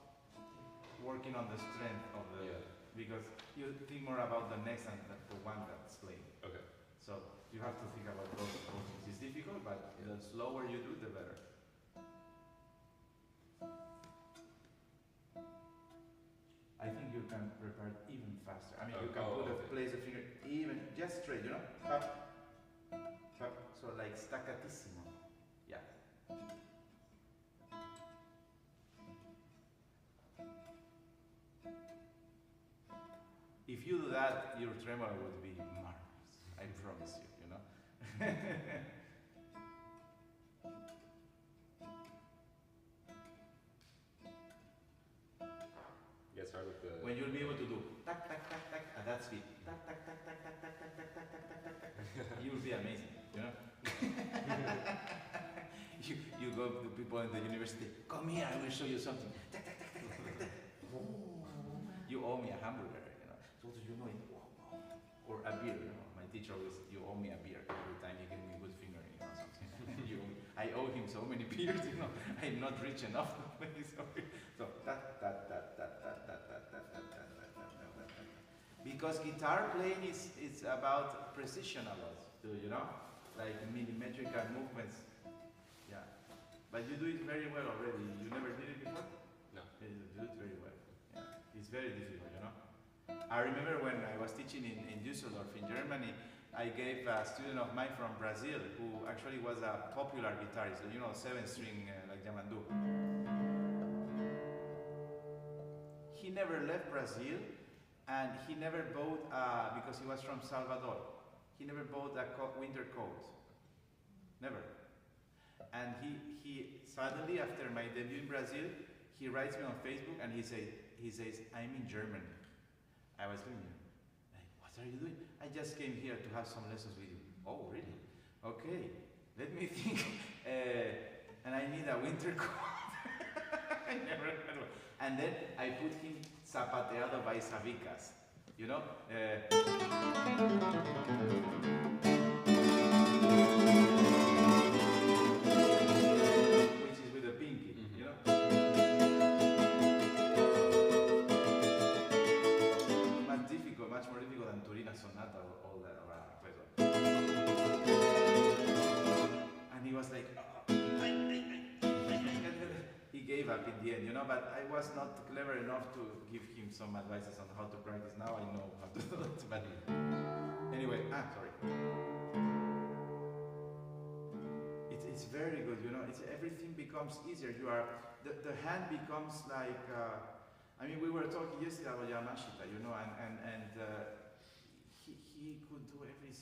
working on the strength of the, because you think more about the next and the one that's playing. Okay. So you have to think about those things. It's difficult, but the slower you do, the better. I think you can prepare even faster. I mean, you can place the finger even just straight, you know? Up, up. So like staccatissimo. Yeah. If you do that, your tremolo would be marvelous. I promise you, you know? Yes, hard with the. When you'll be able to do tac tac tac tac at that speed, tac tac tac tac tac tac tac tac tac tac tac tac tac, you will be amazing, you know. you go to people in the university. Come here, I will show you something. Tac tac tac tac tac tac tac. You owe me a hamburger, you know. So do you know it? Or a beer, you know. My teacher always, you owe me a beer every time you give me good fingering, you know something. I owe him so many beers, you know. I'm not rich enough to pay so. So because guitar playing is about precision a lot, you know, like millimetrical movements. Yeah, but you do it very well already. You never did it before? No. You do it very well. Yeah, it's very difficult, you know. I remember when I was teaching in Düsseldorf in Germany, I gave a student of mine from Brazil who actually was a popular guitarist, you know, 7-string like Yamandu. He never left Brazil, and he never bought, because he was from Salvador, he never bought a winter coat. Never. And he suddenly, after my debut in Brazil, he writes me on Facebook and he says, I'm in Germany. I was doing it. Like, what are you doing? I just came here to have some lessons with you. Oh, really? Okay. let me think. And I need a winter coat. I never had one. And then I put him zapateado by Sabicas. You know? Which is with a pinky, you know? Much difficult, much more difficult than Turina Sonata or all that. And he was like, he gave up in the end, you know, but I was not clever enough to give him some advices on how to practice. Now I know how to do it, but anyway, sorry. It's very good, you know, everything becomes easier. The hand becomes like, I mean, we were talking yesterday about Yamashita, you know, and he could do everything.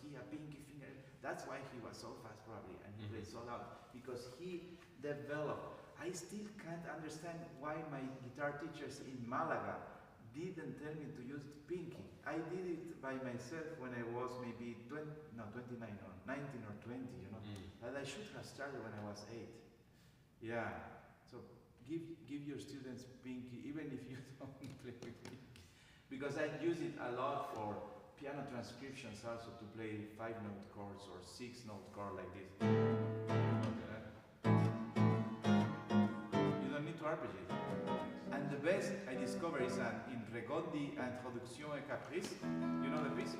He a pinky finger. That's why he was so fast probably, and he played so loud, because he developed. I still can't understand why my guitar teachers in Malaga didn't tell me to use pinky. I did it by myself when I was maybe 29 or 19 or 20, you know. But I should have started when I was 8. Yeah. So give your students pinky, even if you don't play with pinky. Because I use it a lot for piano transcriptions also, to play 5-note chords or 6-note chord like this. You don't need to arpeggiate. And the best I discovered is in Regondi Introduction et Caprice. You know the piece?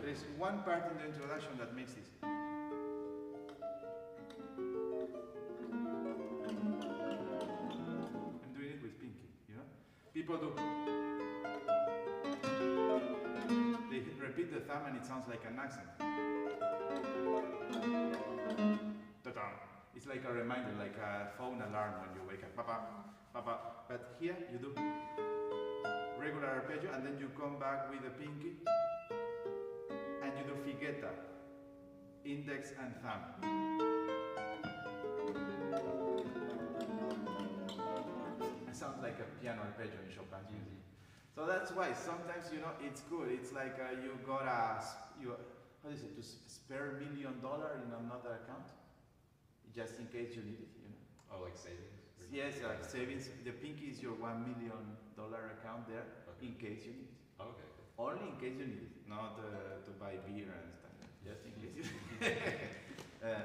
There's one part in the introduction that makes this. People do. They repeat the thumb and it sounds like an accent. Ta-da. It's like a reminder, like a phone alarm when you wake up. Papa, papa. But here you do regular arpeggio and then you come back with the pinky and you do figuetta, index and thumb. Sounds like a piano arpeggio in Chopin's music. So that's why sometimes, you know, it's good. It's like you got how do you say, to spare $1 million in another account, just in case you need it, you know. Oh, like savings? Yes, like savings. The pinky is your $1 million account there, in case you need it. Oh, okay. Only in case you need it, not to buy beer and stuff. Just in case you need it.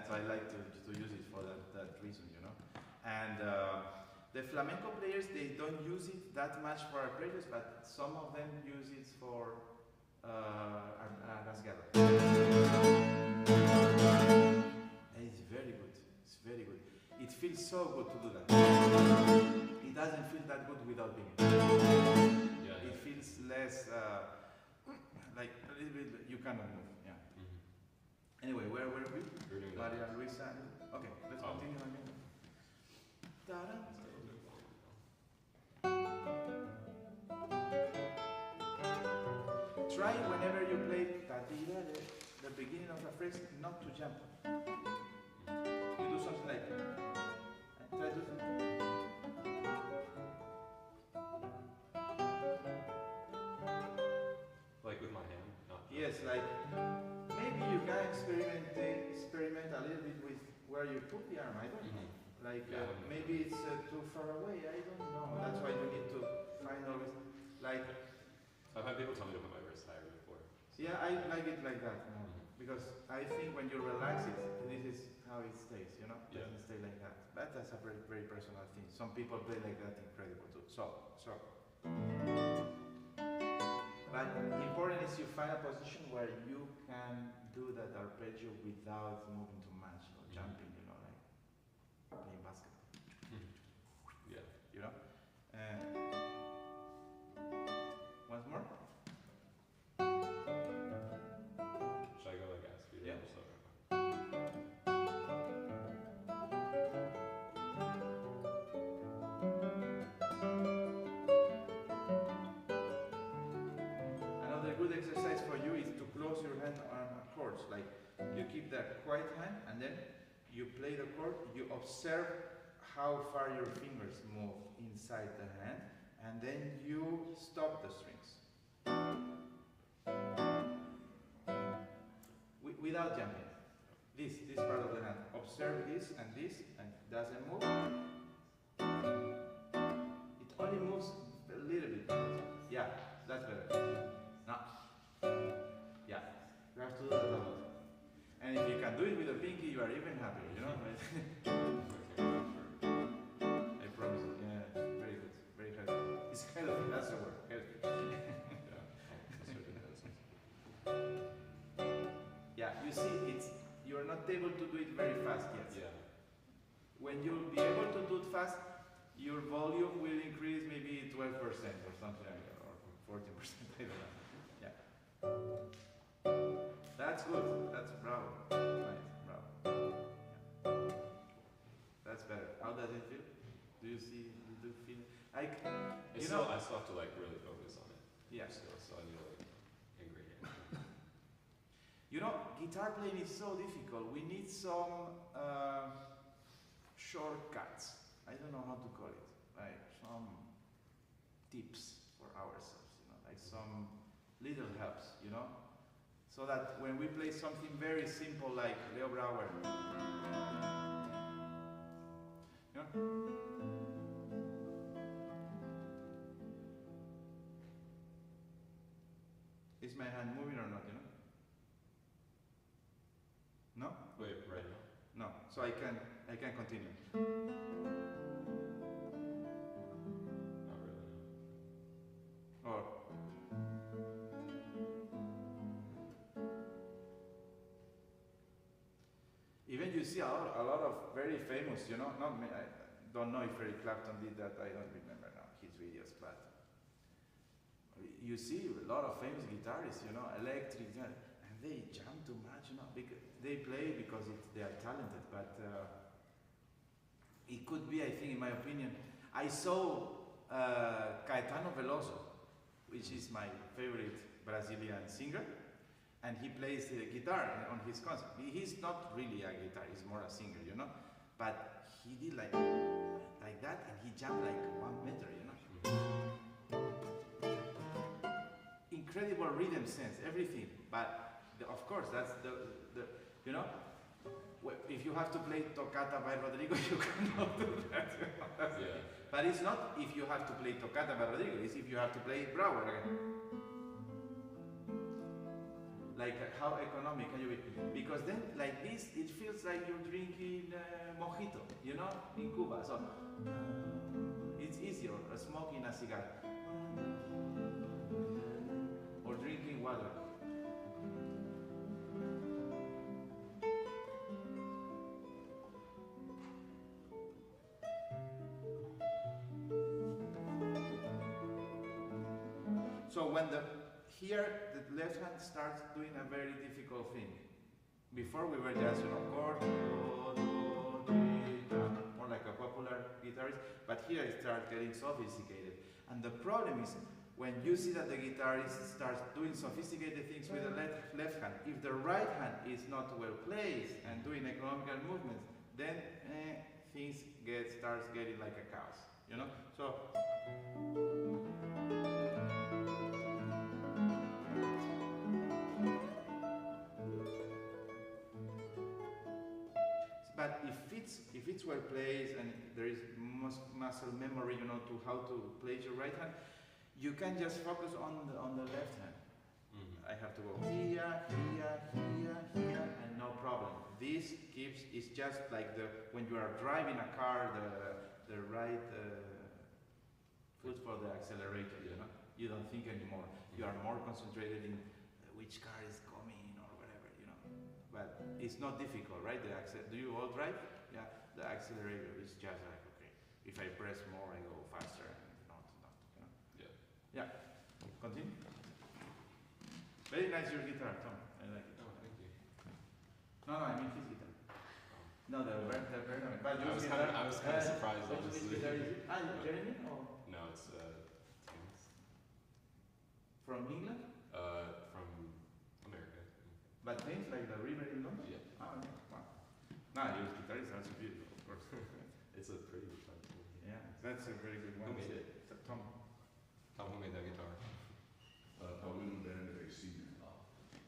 So I like to use it for that reason, you know. And the flamenco players, they don't use it that much for arpeggios, but some of them use it for rasgado. It's very good. It's very good. It feels so good to do that. It doesn't feel that good without being. Yeah. It feels less like a little bit. You cannot move. Yeah. Anyway, where were we? Maria Luisa. Okay, let's continue. Ta-da. Try whenever you play the beginning of a phrase not to jump. You do something like try to like with my hand, not yes, like maybe you can experiment a little bit with where you put the arm. I don't know. Like maybe it's too far away. I don't know. That's why you need to find always like. I've had people tell me to put my wrist higher before. Yeah, I like it like that because I think when you relax it, this is how it stays. You know, it doesn't stay like that. But that's a very, very personal thing. Some people play like that, incredible too. So. But important is you find a position where you can do that arpeggio without moving too much or jumping. You know, like playing basketball. Yeah. You know. Once more. Should I go like ask you? Yeah. Another good exercise for you is to close your hand on chords. Like you keep the quiet hand and then you play the chord. You observe how far your fingers move inside the hand, and then you stop the strings. Without jumping. This part of the hand. Observe this, and it doesn't move. It only moves a little bit. Yeah, that's better. No. Yeah, you have to do that a lot. And if you can do it with a pinky, you are even happier, you know? I promise. Yeah, very good. Very healthy. It's healthy, that's the word. Healthy. Yeah, you see, you're not able to do it very fast yet. Yeah. When you'll be able to do it fast, your volume will increase maybe 12% or something like that, or 14%, I don't know. Yeah. That's good. That's bravo. Nice, bravo. Yeah. That's better. How does it feel? Do you feel? I still have to like really focus on it. Yeah. So I need to like angry it. You know, guitar playing is so difficult. We need some shortcuts. I don't know how to call it. Like some tips for ourselves, you know, like some little helps, you know? So that when we play something very simple like Leo Brouwer, you know? Is my hand moving or not, you know? No? Wait, right now? No. So I can continue. Not really. Or even you see a lot of very famous, you know, not me, I don't know if Eric Clapton did that, I don't remember now his videos, but you see a lot of famous guitarists, you know, electric, and they jam too much, you know, because they play because they are talented, but it could be, I think, in my opinion, I saw Caetano Veloso, which is my favorite Brazilian singer, and he plays the guitar on his concert. He's not really a guitar, he's more a singer, you know, but he did like that, and he jumped like 1 meter, you know. Incredible rhythm sense, everything, but of course, that's the you know, if you have to play Toccata by Rodrigo, you cannot do that. You know? Yeah. But it's not if you have to play Toccata by Rodrigo, it's if you have to play Brouwer again. Like how economic can you be? Because then, like this, it feels like you're drinking mojito, you know, in Cuba. So it's easier smoking a cigar or drinking water. So when here the left hand starts doing a very difficult thing. Before we were just, you know, chord, more like a popular guitarist, but here it starts getting sophisticated. And the problem is when you see that the guitarist starts doing sophisticated things with the left hand, if the right hand is not well placed and doing economical movements, then things starts getting like a chaos, you know? So but if it's well placed and there is muscle memory, you know, to how to place your right hand, you can just focus on the left hand. Mm-hmm. I have to go here, and no problem. This it's just like when you are driving a car, the right foot for the accelerator, you know. You don't think anymore. You are more concentrated in which car is coming or whatever, you know. But it's not difficult, right? Do you all drive? Yeah. The accelerator is just like, okay, if I press more, I go faster, and not, you know. Yeah. Yeah. Continue. Very nice your guitar, Tom. I like it. Oh, thank you. No, I mean his guitar. No, the very nice. But I was kind of surprised, which honestly. guitar is it? Jeremy or No, it's Tim's. from England? From America. But things like the river in London? Yeah. Oh, okay. Wow. Nah, your guitar is also beautiful, of course. It's a pretty fun tool. Yeah, that's a very good one. Who made it? Tom. Tell who made that guitar. Paulino Bernabé Senior.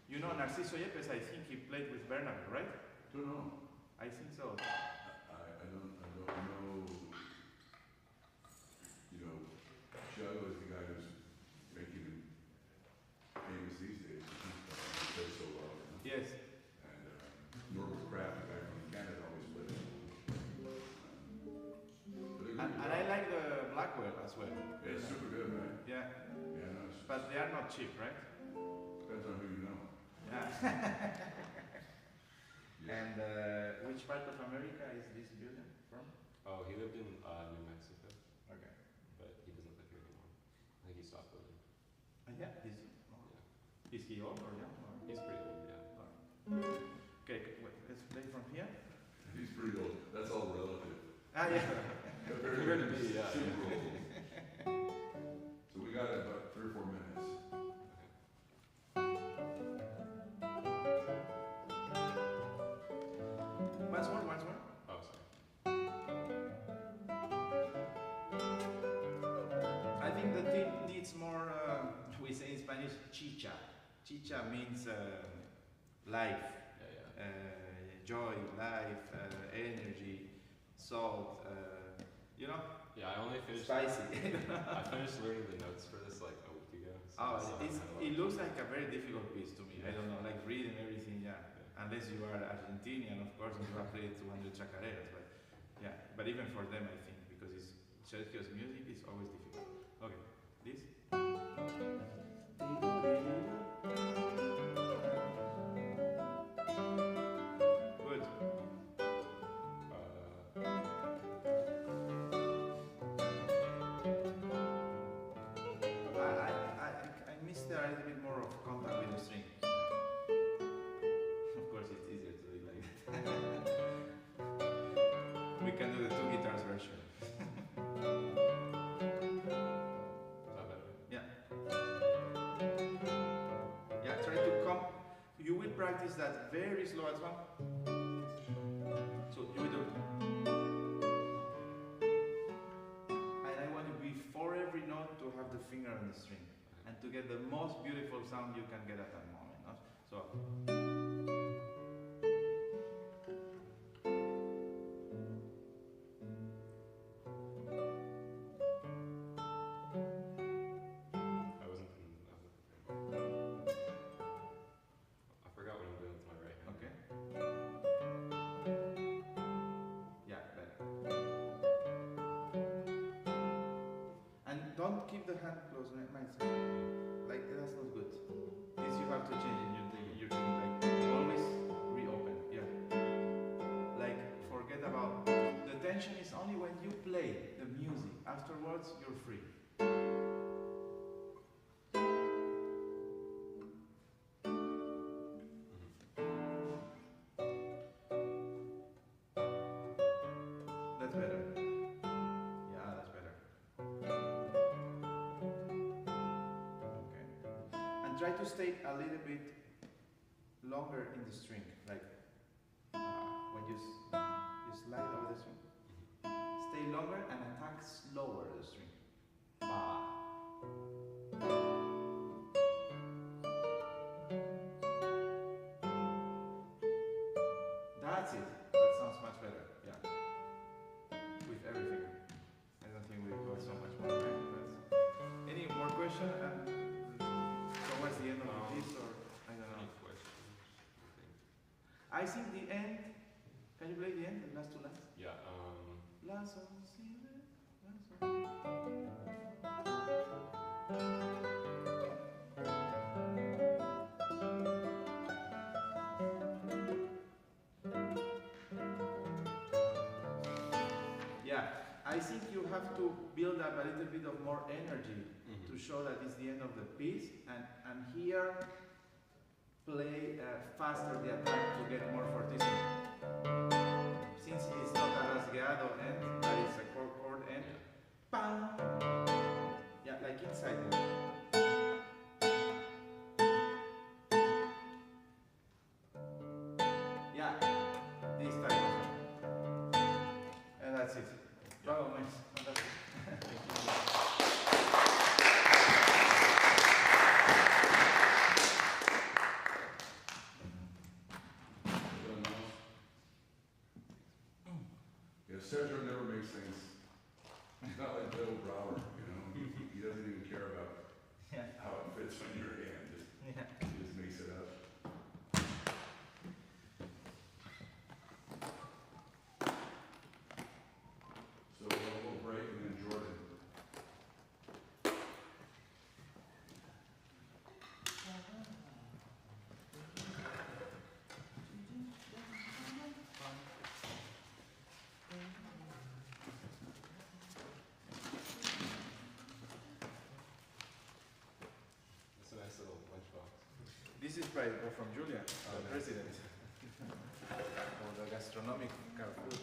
You know Narciso Yepes, I think he played with Bernabé, right? Don't know. I think so. I don't know. You know, Thiago is the guy who's making him famous these days. He plays so well. You know? Yes. And Norbert Kraft, the guy from Canada, always plays. And I like the Blackwell as well. Yeah, it's super good, right? Yeah. Yeah, no, But they are not cheap, right? depends on who you know. Yeah. Yeah. And which part of America is this building from? Oh, he lived in New Mexico, Okay. but he doesn't live here anymore. I think he stopped living. Yeah. Is he old or young? Or? He's pretty old, yeah. Okay, wait, let's play from here. He's pretty old. That's all relative. Ah, yeah. Compared to me, yeah. Super old. So we got about 3 or 4 minutes. Once more. Oh, sorry. I think the team needs more, we say in Spanish, chicha. Chicha means life, Yeah. joy, life, energy, salt, you know? Yeah, I only finished. Spicy. I finished learning the notes for this like a week ago. So Oh, I still have a lot it of looks time. like a very difficult piece to me. I don't know, like reading everything, yeah. Unless you are Argentinian, of course, and you have played 200 chacareras, but yeah. But even for them, I think, because it's Sergio's music is always difficult. Okay, this. Good. I missed a little bit more of contact with the string. Of course, it's easier to do it like that. We can do the 2 guitars version. Is that better? Yeah. Yeah, try to come. You will practice that very slow as well. So you will do. And I want you before every note to have the finger on the string and to get the most beautiful sound you can get at that moment. No? So. I wasn't prepared. I forgot what I'm doing with my right hand. Okay. Yeah, better. And don't keep the hand close, mindset. Like that's not good. This you have to change in your thing. Like always reopen. Yeah. Like forget about the tension is only when you play the music. Afterwards, you're free. That's better. Yeah, that's better. Okay. And try to stay a little bit longer in the string. Like when you slide over the string. Stay longer and attack slower the string. That's it. That sounds much better. Yeah. With everything. I don't think we got so much more time. But any more question? Towards the end of the piece, or I don't know. Any questions? I think the end. Can you play the end? The last 2 lines. Yeah. La sol si re, la sol. Yeah, I think you have to build up a little bit of more energy to show that it's the end of the piece, and here play faster the attack to get more fortissimo. Since it's not a rasgueado end, but it's a chord end. Bam! Yeah, like inside it. Yeah, this type of. And that's it. Bravo, man. Fantastic. Thank you. little Brower, you know, he doesn't even care about Yeah. how it fits on your hand, Yeah. he just makes it up. So a little break and then Jordan. It's a nice little lunchbox. This is by from Julia, the Oh, nice. president. Or the gastronomic food.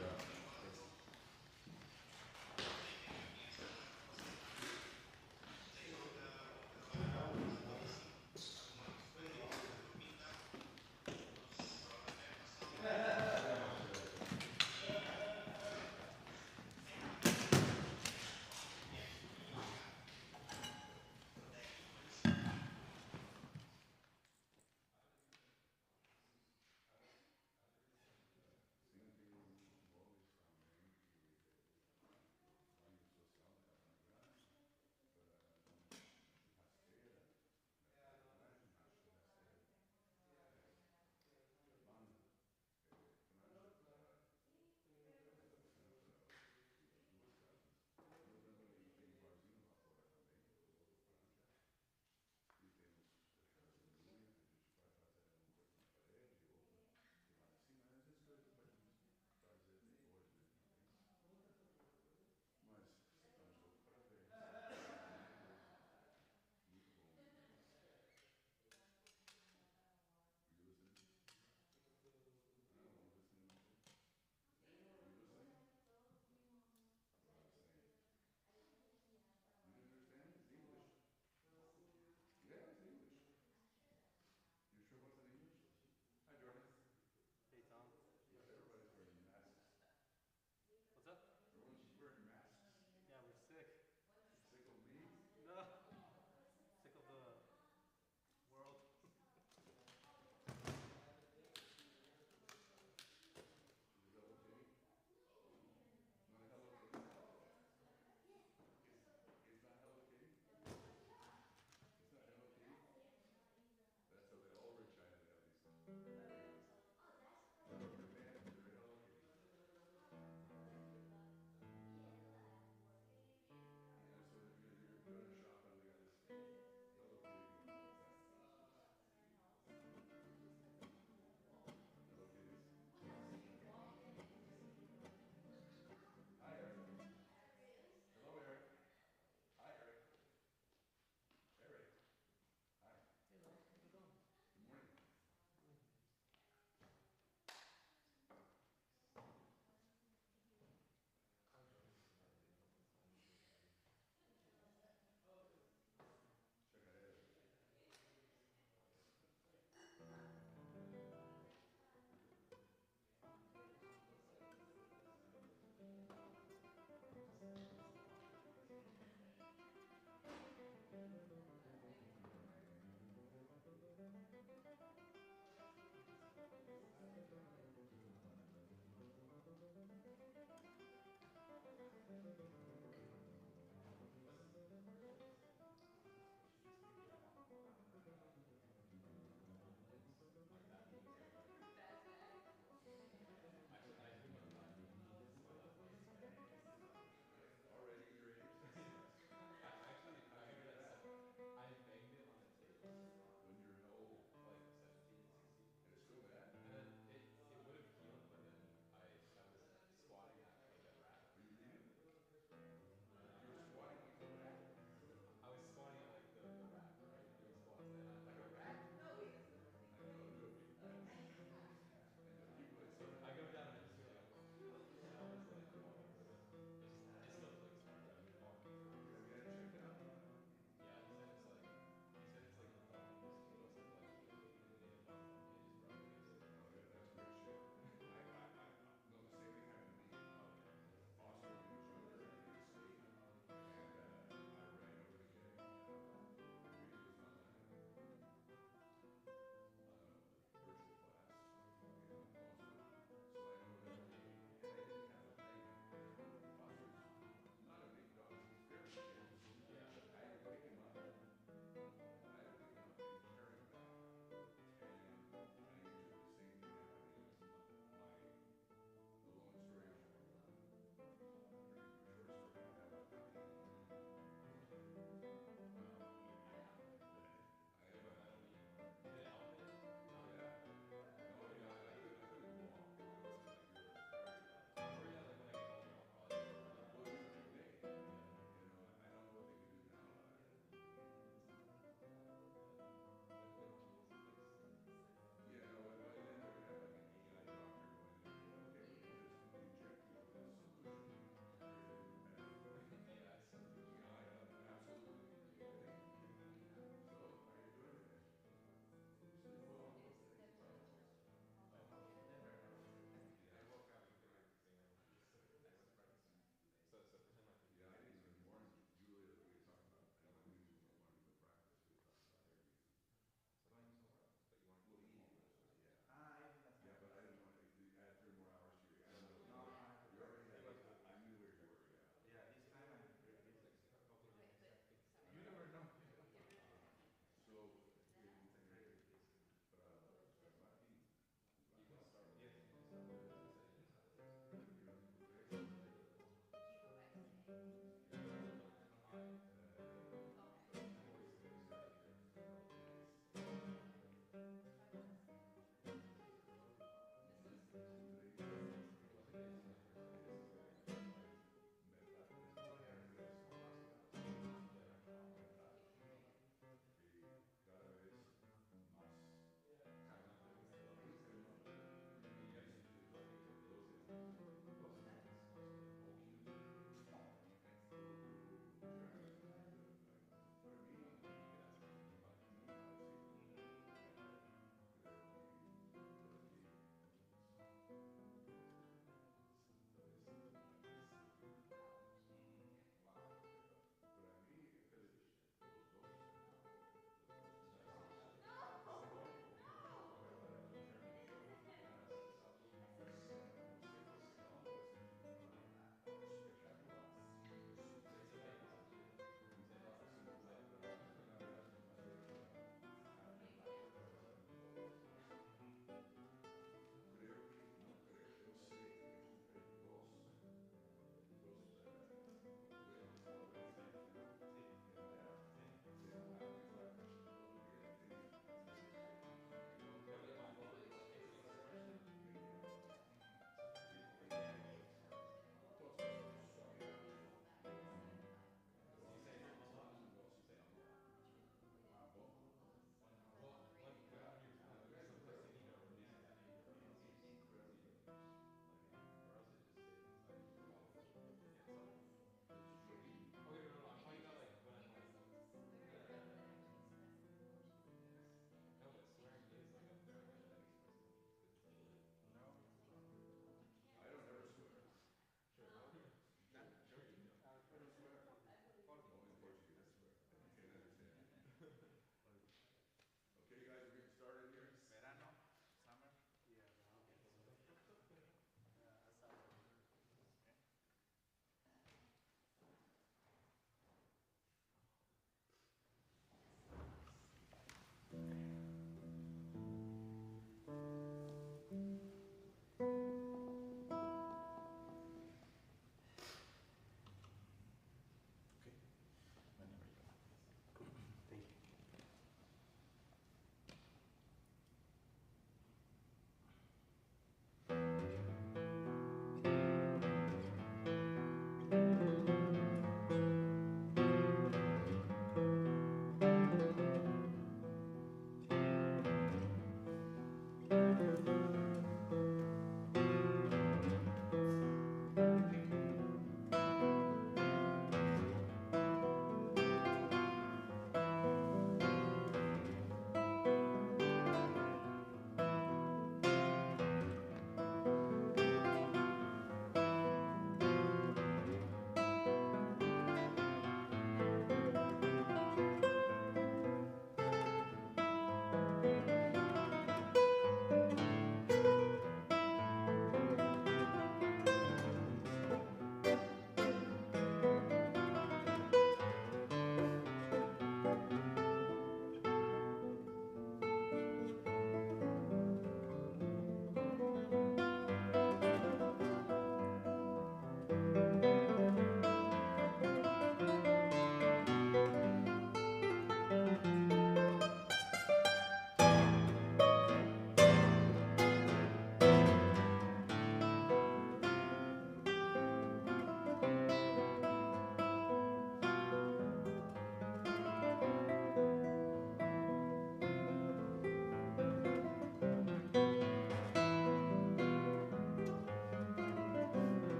Yeah.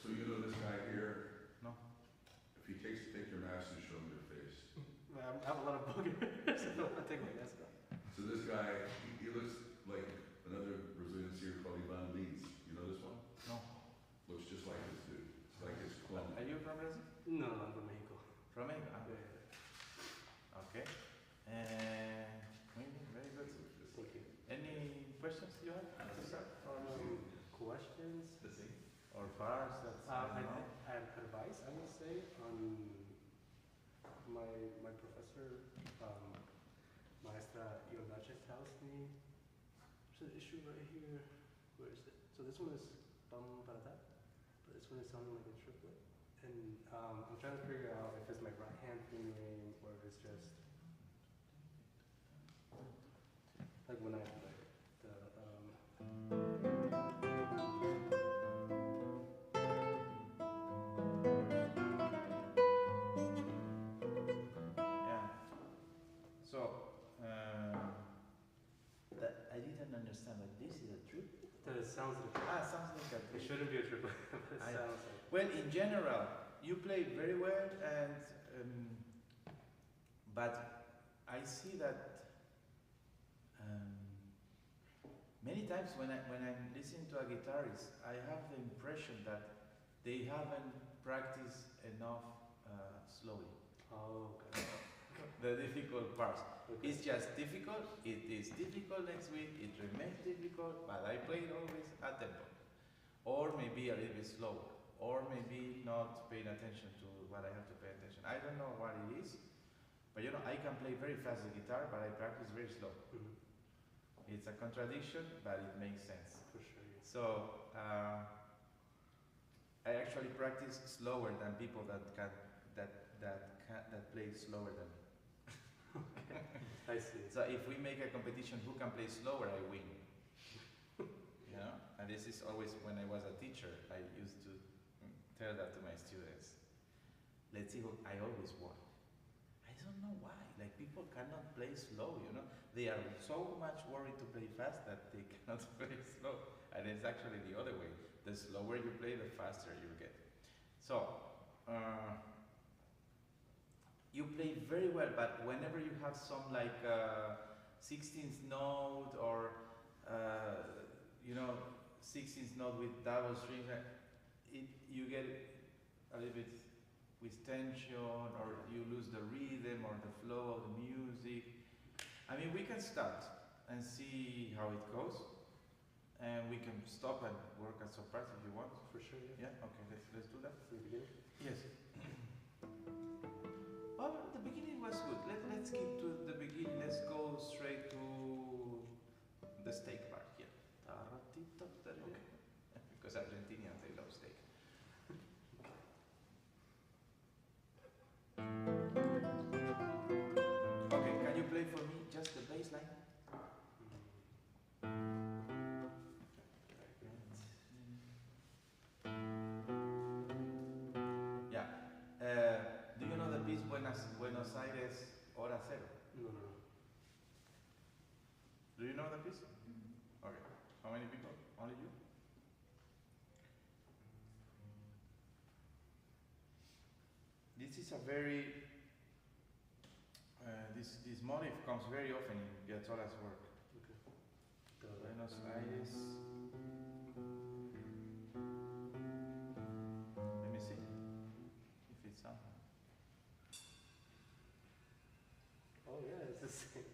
So you know this guy here? No. If he take your mask and show him your face. I have a lot of boogers, so I don't want to take my mask off. So this guy, he looks like another Brazilian singer called Ivan Lins. You know this one? No. Looks just like this dude. It's like his clone. Are you from Brazil? No, no, I'm from Mexico. From Mexico? Ah, Yeah. okay. Very good. Thank you. Any questions you have? Questions? Or bars? That's, I have advice, I would say, on my professor, Maestra Iordache tells me, there's an issue right here. Where is it? So this one is bum para da, but this one is sounding like a triplet. And I'm trying to figure out if it's my right hand fingering or if it's just like when I like the yeah. So, I didn't understand. Like this is a trip? it sounds like Sounds like a it trip. shouldn't be a triplet, but it I- sounds like. Well, in general, you play very well, and but I see that many times when I'm listening to a guitarist, I have the impression that they haven't practiced enough slowly. Oh, okay. The difficult parts. Okay. It's just difficult. It is difficult next week. It remains difficult, but I play it always at tempo, or maybe a little bit slower, or maybe not paying attention to what I have to pay attention. I don't know what it is, but I can play very fast the guitar, but I practice very slow. Mhm. It's a contradiction, but it makes sense. For sure. Yes. So I actually practice slower than people that play slower than me. I see. So if we make a competition, who can play slower, I win. And this is always when I was a teacher, I used to tell that to my students. Let's see who I always won. I don't know why. Like people cannot play slow. They are so much worried to play fast that they cannot play slow. And it's actually the other way. The slower you play, the faster you get. So you play very well, but whenever you have some like 16th note or 16th note with double strings, you get a little bit with tension, or you lose the rhythm or the flow of the music. I mean, we can start and see how it goes, and we can stop and work at surprise if you want. For sure. Yeah. Yeah. Okay. Let's do that. From the beginning. Yes. Oh, the beginning was good. Let's keep to the beginning. Let's go straight to the steak part here. Okay. Because Argentinians, they love steak. Okay, can you play for me just the bass line? Yeah. Do you know the piece Buenos Aires Hora Cero? No. Do you know the piece? Okay. How many people? Only you? This is a very this motif comes very often in Piazzolla's work. Buenos Aires. Let me see if it's something. Oh yeah, it's the same.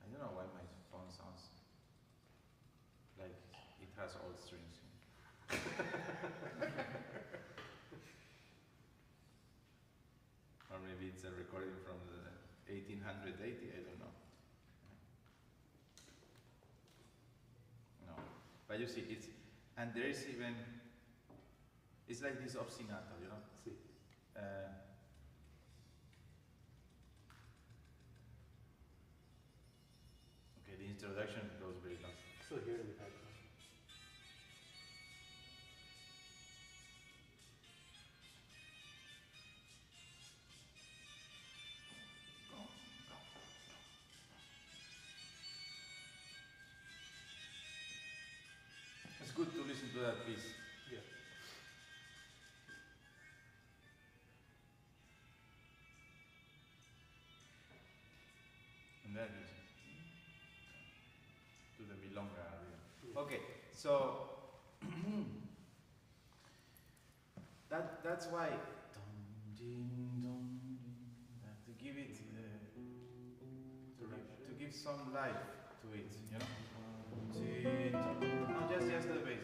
I don't know why my phone sounds like it has all strings. Or maybe it's a recording from 1880, I don't know. No, but you see, and there is even, it's like this obstinato, you know? Sí. Okay, the introduction goes very fast. Still here in the background. It's good to listen to that piece. Yeah. And then to the milonga area. Yeah. Okay, so that's why to give it to give some life to it, you know. No, just the bass.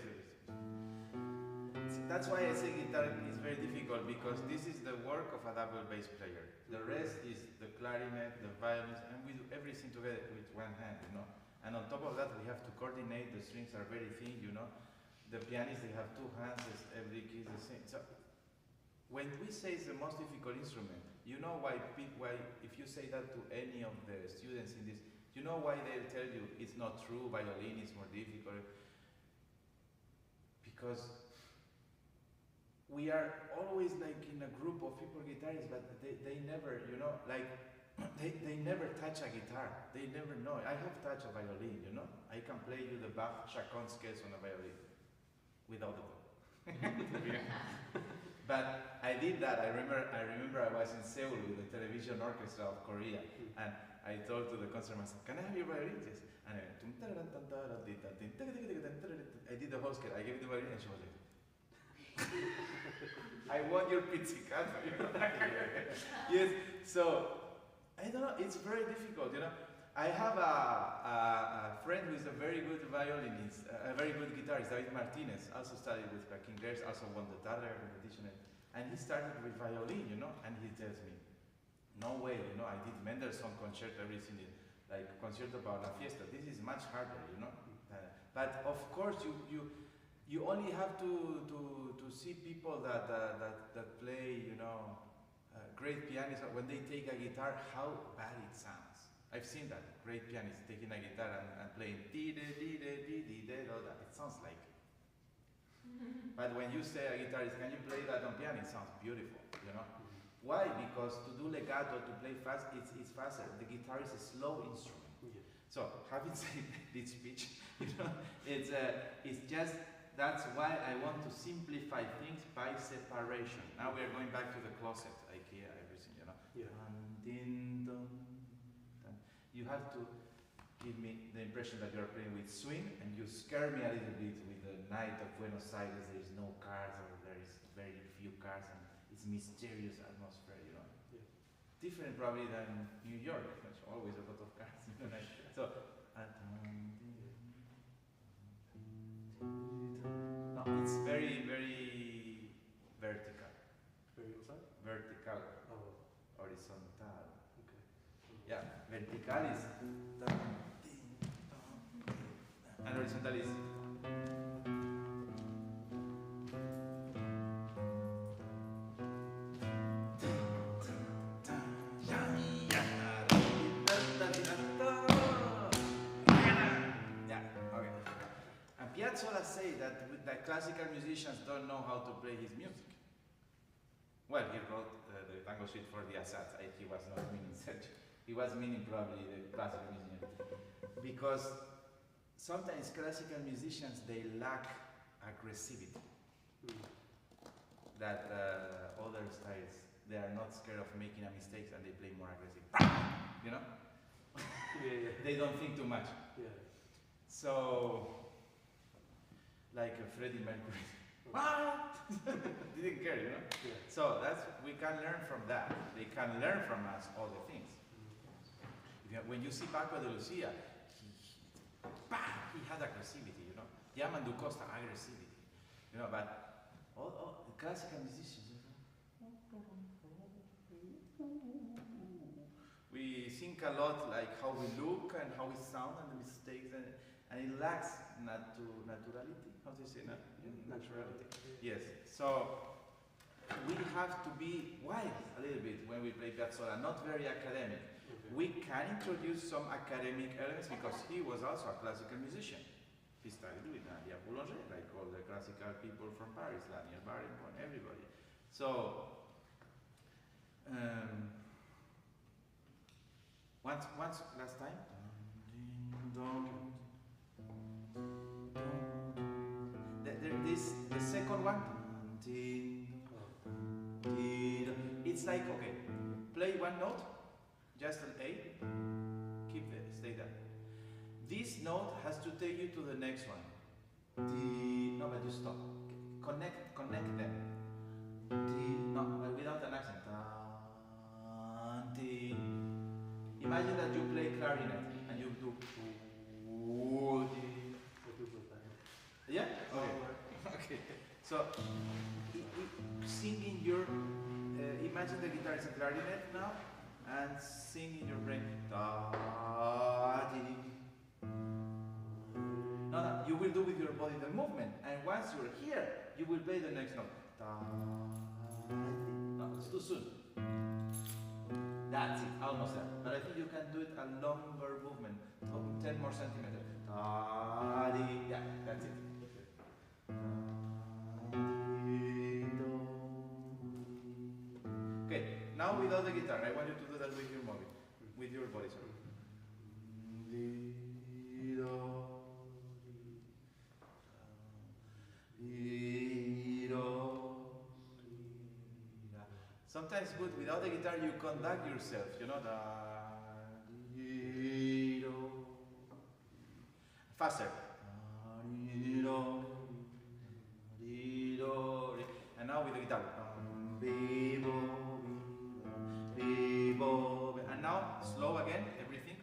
That's why I say guitar is very difficult, because this is the work of a double bass player. The rest is the clarinet, the violins, and we do everything together with one hand, you know. And on top of that, we have to coordinate. The strings are very thin, you know. The pianists, they have two hands, every key is the same. So when we say it's the most difficult instrument, you know why if you say that to any of the students in this, you know why they'll tell you it's not true, violin is more difficult? Because we are always like in a group of people guitarists, but they never, you know, like, they never touch a guitar. They never know. I have touched a violin, you know. I can play you the Bach Chaconne scales on a violin without the bow. But I did that. I remember I was in Seoul with the television orchestra of Korea, and I told to the concertmaster, "Can I have your violin?" Yes. And I did the whole scale. I gave it the violin, and she was like, "I want your pizzicato." Yes. So I don't know. It's very difficult, you know. I have a friend who is a very good violinist, a very good guitarist, David Martinez, also studied with Joaquin Gers, also won the Thaler competition, and he started with violin, you know, and he tells me, "No way, you know, I did Mendelssohn concert, everything, like Concierto para la Fiesta. This is much harder, you know." But of course, you only have to see people that play, you know, great pianists, when they take a guitar, how bad it sounds. I've seen that, great pianists taking a guitar and playing it sounds like. But when you say a guitarist, "Can you play that on piano?" It sounds beautiful, you know. Why? Because to do legato, to play fast, it's faster. The guitar is a slow instrument. Yeah. So having said this speech, you know, it's just, that's why I want to simplify things by separation. Now we are going back to the closet, IKEA, everything, you know. Yeah. You have to give me the impression that you are playing with swing, and you scare me a little bit with the night of Buenos Aires. There is no cars, or there is very few cars, and it's mysterious atmosphere, you know. Yeah. Different probably than New York. There's always a lot of cars. So, no, it's very, very vertical. Very outside? Vertical, Oh, horizontal. okay. Yeah, vertical is, and horizontal is. Piazzolla say that classical musicians don't know how to play his music. Well, he wrote the tango suite for the Assad. He was not meaning such. He was meaning probably the classical musician. Because sometimes classical musicians, they lack aggressivity. That other styles, they are not scared of making a mistake, and they play more aggressive. You know? Yeah. They don't think too much. Yeah. So, like Freddie Mercury. Didn't care, you know? Yeah. So we can learn from that. They can learn from us all the things. When you see Paco de Lucia, he had aggressivity, you know? Yamandu Costa, aggressivity. You know, but all the classical musicians, we think a lot like how we look and how we sound and the mistakes and it lacks naturality. How do you say that? Naturality. Yes. So we have to be wise a little bit when we play Piazzolla, not very academic. Okay. We can introduce some academic elements because he was also a classical musician. He studied with Nadia Boulanger, like all the classical people from Paris, Daniel Barenboim, everybody. So, once last time. The second one. It's like, okay, play one note, just an A, stay there. This note has to take you to the next one. No, but you stop. Connect them. No, but without an accent. Imagine that you play clarinet and you do. Yeah? Okay. So, sing in your. Imagine the guitar is a clarinet now, and sing in your brain. No, you will do with your body the movement, and once you're here, you will play the next note. No, it's too soon. That's it, almost there. But I think you can do it a longer movement, 10 more centimeters. Yeah, that's it. Okay, now without the guitar, I want you to do that with your body, sorry. Sometimes good, without the guitar you conduct yourself, you know, faster. And now with the guitar. And now, slow again, everything.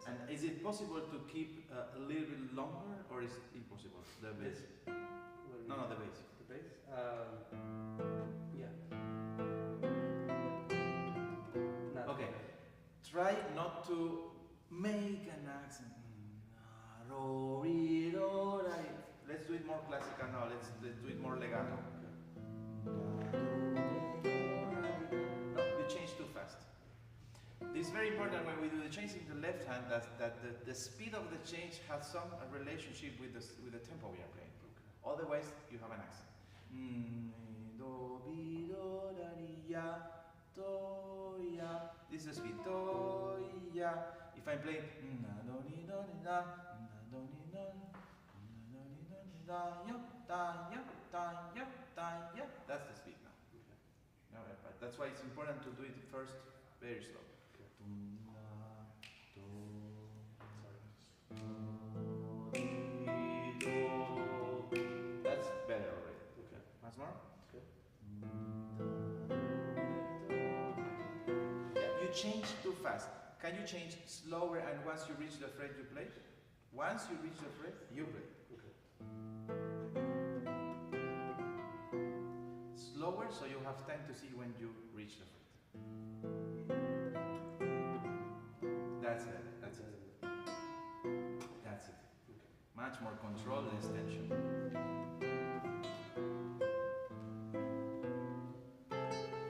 And is it possible to keep a little bit longer, or is it impossible? The bass. No, the bass. The bass? Yeah. Okay. Try not to make an accent. Let's do it more classical now. Let's do it more legato. No, you change too fast. This is very important when we do the change in the left hand. That the speed of the change has some relationship with the tempo we are playing. Okay. Otherwise, you have an accent. This is the speed. If I'm playing. That's the speed now. Okay. No, but that's why it's important to do it first very slow. Okay. That's better already. Okay. Once more. Okay. Yeah, you change too fast. Can you change slower and once you reach the fret you play? Once you reach the fret, you play. Okay. Slower so you have time to see when you reach the fret. That's it. That's it. That's it. Okay. Much more control, less tension.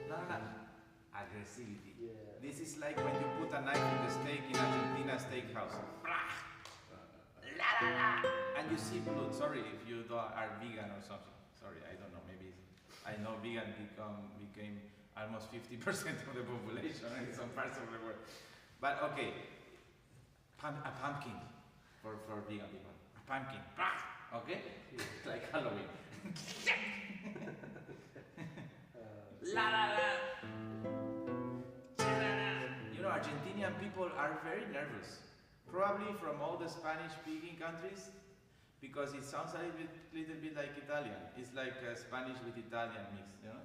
No. Aggressivity. Yeah. This is like when you put a knife in the steak in Argentina steakhouse. And you see blood. Sorry if you are vegan or something. Sorry, I don't know. Maybe I know vegan became almost 50% of the population in some parts of the world. But okay, a pumpkin for vegan people. A pumpkin. Okay? Like Halloween. You know, Argentinian people are very nervous. Probably from all the Spanish-speaking countries, because it sounds a little bit like Italian. It's like Spanish with Italian mix, you know?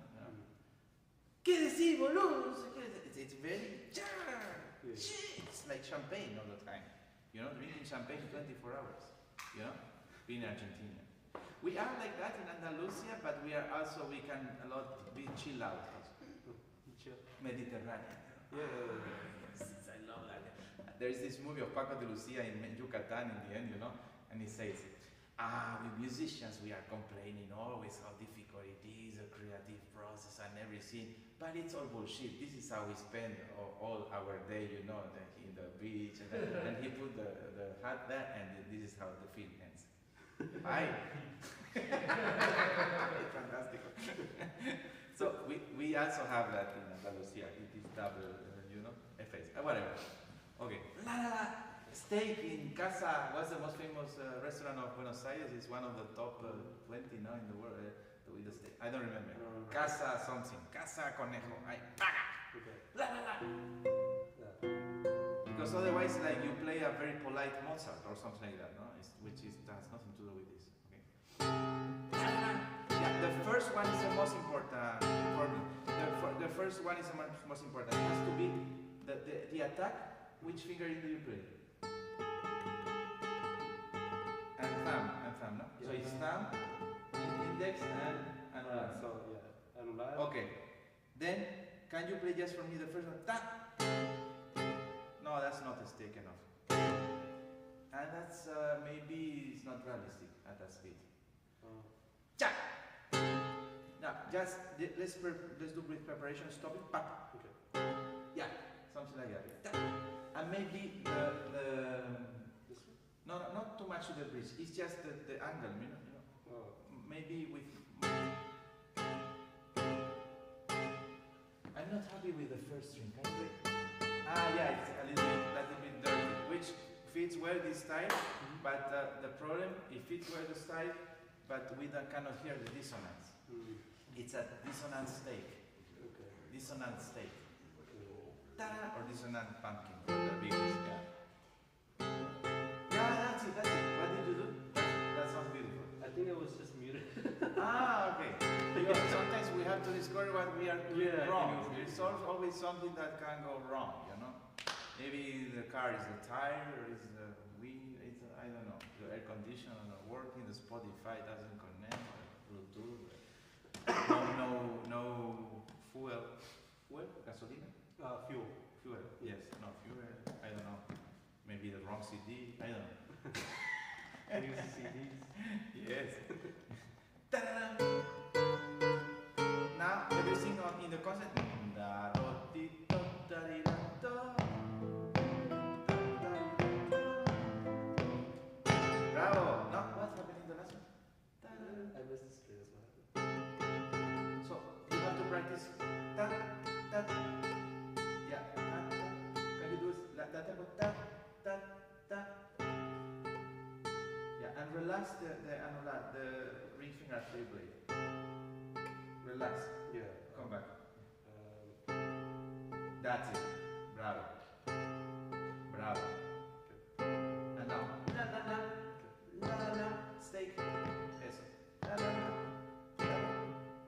¿Qué decís, boludo? It's very... It's like champagne all the time. You know, drinking champagne 24 hours. You know? Being Argentinian. We are like that in Andalusia, but we are also, we can a lot be chill out. Chill. Mediterranean. Yeah. Yes, I love that. There's this movie of Paco de Lucia in Yucatan in the end, you know, and he says, we musicians, we are complaining always how difficult it is, a creative process and everything, but it's all bullshit. This is how we spend all our day, you know, in the beach, and he put the hat there, and this is how the film ends. Fantastic. So we also have that in Andalusia. It is double, you know, effects. Whatever. Okay. Steak in Casa was the most famous restaurant of Buenos Aires. It's one of the top 20 now in the world with the steak. I don't remember. Casa something. Casa Conejo. Okay. Because otherwise, like you play a very polite Mozart or something like that, no? Which has nothing to do with this. Okay. Yeah, the first one is the most important for me. The first one is the most important. It has to be the attack. Which finger do you play? And thumb, no? Yeah. So it's thumb, index, and anular. So yeah, anular. Okay. Then can you play just for me the first one? Ta. No, that's not a steak enough. And that's maybe it's not realistic at that speed. Cha. Now just let's do brief preparation. Stop it. Pop. Okay. Yeah, something like that. Ta. And maybe This one? no, not too much to the bridge. It's just the angle, you know. Oh. Maybe with. I'm not happy with the first string. Can you play? Yeah, it's a little bit dirty, which fits well this style. But the problem, it fits well the style, but we cannot hear the dissonance. It's a dissonant steak. Okay. Dissonant steak. Ta-da! Or dissonant pumpkin for the biggest, yeah. Yeah, that's it. What did you do? That sounds beautiful. I think it was just muted. Okay. Because sometimes we have to discover what we are doing wrong. There's always something that can go wrong, you know? Maybe the car is the tire, or is the wind, I don't know. The air conditioner not working, the Spotify doesn't connect, Bluetooth. No fuel. Fuel? Gasolina? Fuel. Yes. No fuel. I don't know. Maybe the wrong CD. I don't know. Any CDs? Yes. Ta-da! Now everything in the concert. Bravo. Now what's happening in the last one? I missed the string. That's what happened. So you have to practice. Ta ta. Yeah. Ta, ta. Can you do it? Ta ta ta ta ta. Yeah, and relax the annular, the ring finger three blade. Relax. Yeah. Come back. That's it. Bravo. Bravo. And now. La la la. La la la. Steak. Eso. La la la.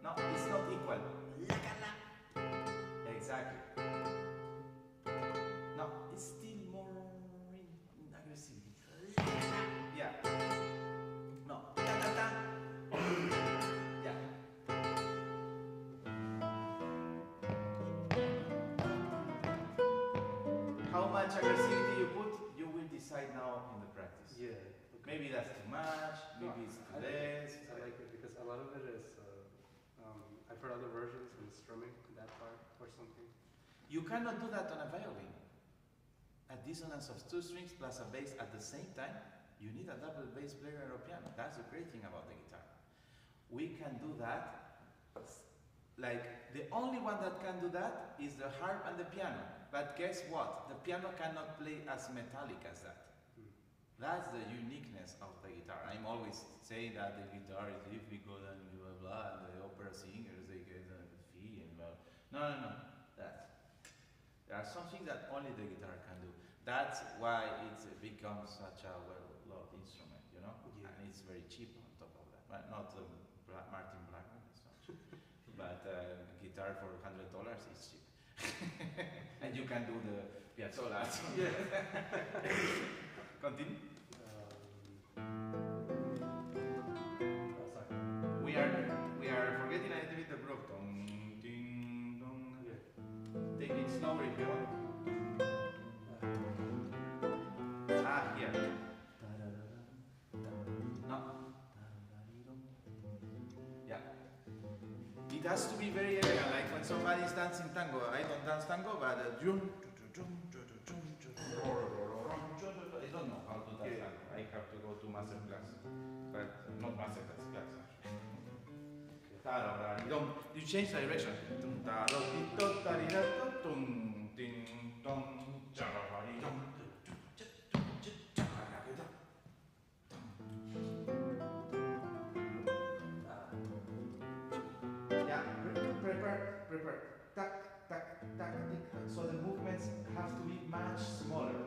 No, it's not equal. La la la. Exactly. No, it's still more in aggressivity. La la la. Yeah. No. Ta ta ta. Yeah. How much aggressivity you put, you will decide now in the practice. Yeah. Okay. Maybe that's too much, maybe it's too less. I like it because a lot of it is, I've heard other versions and strumming that part or something. You cannot do that on a violin. A dissonance of two strings plus a bass at the same time, you need a double bass player or piano. That's the great thing about the guitar. We can do that. Like, the only one that can do that is the harp and the piano. But guess what? The piano cannot play as metallic as that. That's the uniqueness of the guitar. I'm always saying that the guitar is difficult and blah blah, and the opera singers they get the fee and blah. No. There are some things that only the guitar can do. That's why it's become such a well-loved instrument, you know? Yeah. And it's very cheap on top of that. But not Martin Blackman as such. But guitar for $100 is cheap. And you can do the piazzolla. Yeah. Continue. slower if you want. Ah, here. No. Yeah. It has to be very elegant, like when somebody is dancing tango. I don't dance tango, but I don't know how to dance tango. I have to go to Masterclass, but not Masterclass, class actually. You change direction. Yeah, prepare. Tac, tac, tac, tick. So the movements have to be much smaller.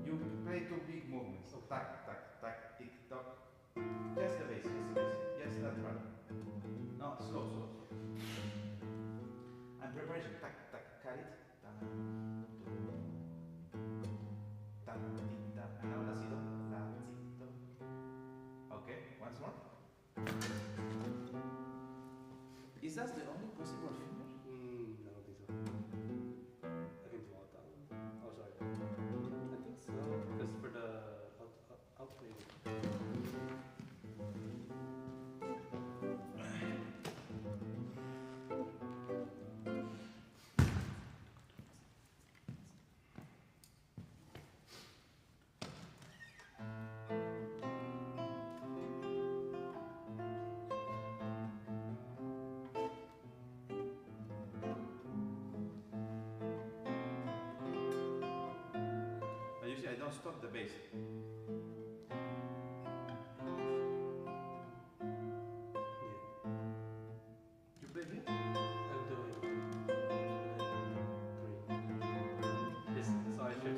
You play two big movements. So tac, tac, tac, tick, tock. Just the basic, just that one. No, slow. And preparation. Tac, tac, cut it. Tac, tac, tick, tac. And now lacito. Lacito. Okay, once more. Is that the only possible finger? I don't think so. I can do all that. Oh, sorry. I think so, because for the outplay. I don't stop the bass. You play here? I'm doing 3. This, so I should.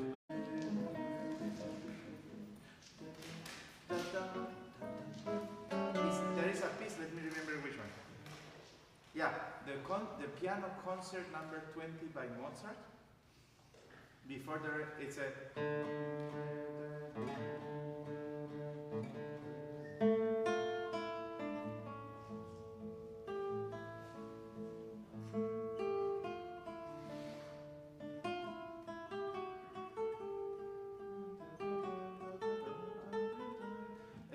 There is a piece, let me remember which one. Yeah, the piano concert number 20 by Mozart. Before there, it's a.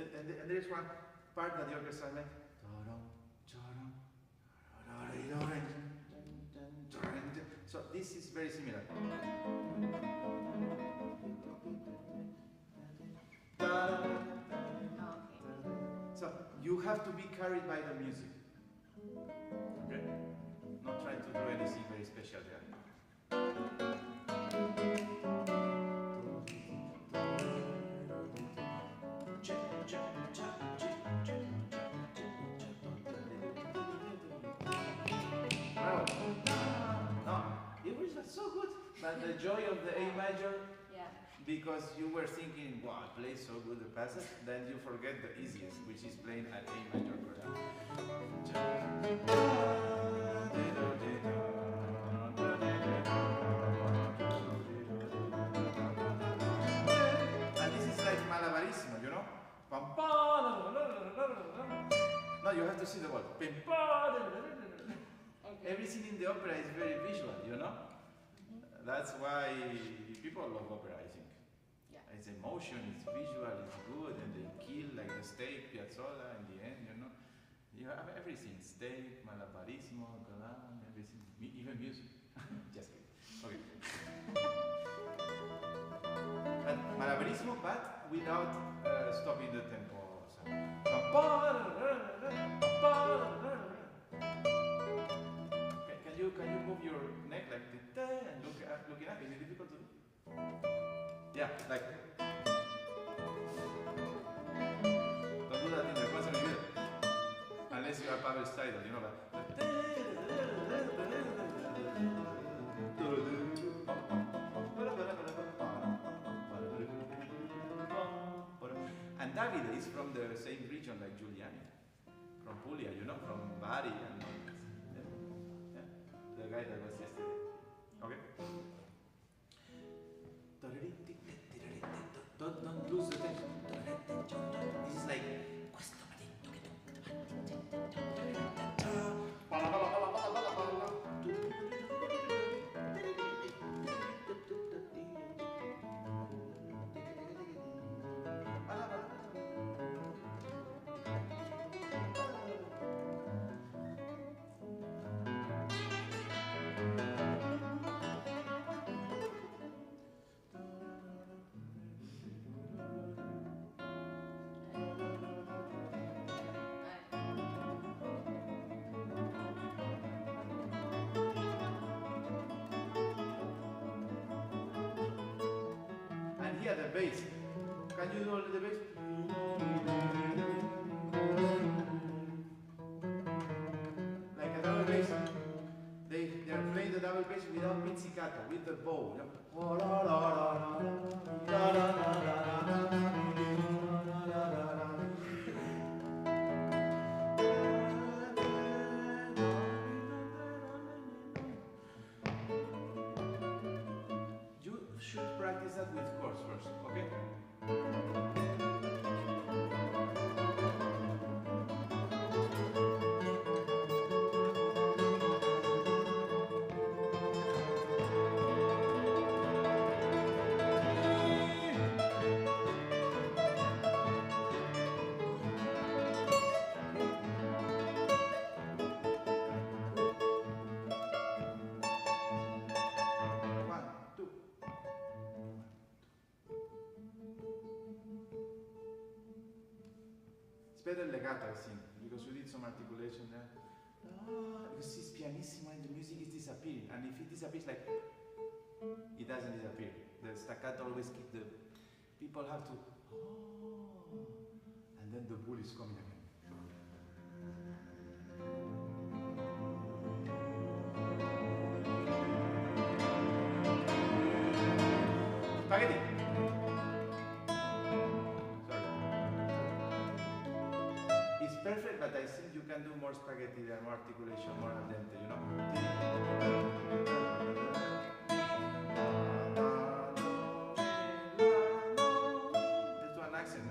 And there's one part that the orchestra makes. So this is very similar. So you have to be carried by the music. Okay? Not try to do anything very special there. So good, but the joy of the A major, because you were thinking, wow, I play so good the passage, then you forget the easiest, which is playing at A major chord. And this is like malabarismo, you know? No, you have to see the word. Everything in the opera is very visual, you know? That's why people love opera, I think. Yeah. It's emotion, it's visual, it's good, and they kill like the steak, piazzolla in the end, you know? You have everything, steak, malabarismo, galan, everything, even music. Just kidding. Okay. But malabarismo, but without stopping the tempo. Can you move your neck like this and looking up? Is it difficult to do? Yeah, like. Don't do that in the concert either. Unless you are Pavel Steidel, you know that. And Davide is from the same region like Giuliani. From Puglia, you know, from Bari and the guy that was yesterday. Okay? Don't lose the tension. This is like here the bass. Can you do the bass? Like a double bass. They are playing the double bass without pizzicato, with the bow. You should practice that with chords first, okay? One, two. It's better legato, I think, because we did some articulation there. Because it's pianissimo and the music is disappearing. And if it disappears, like, it doesn't disappear. The staccato always keep the, people have to, and then the bull is coming again. Spaghetti. Sorry. It's perfect, but I think you can do more spaghetti, there more articulation, more al dente, you know? Let's do an accent.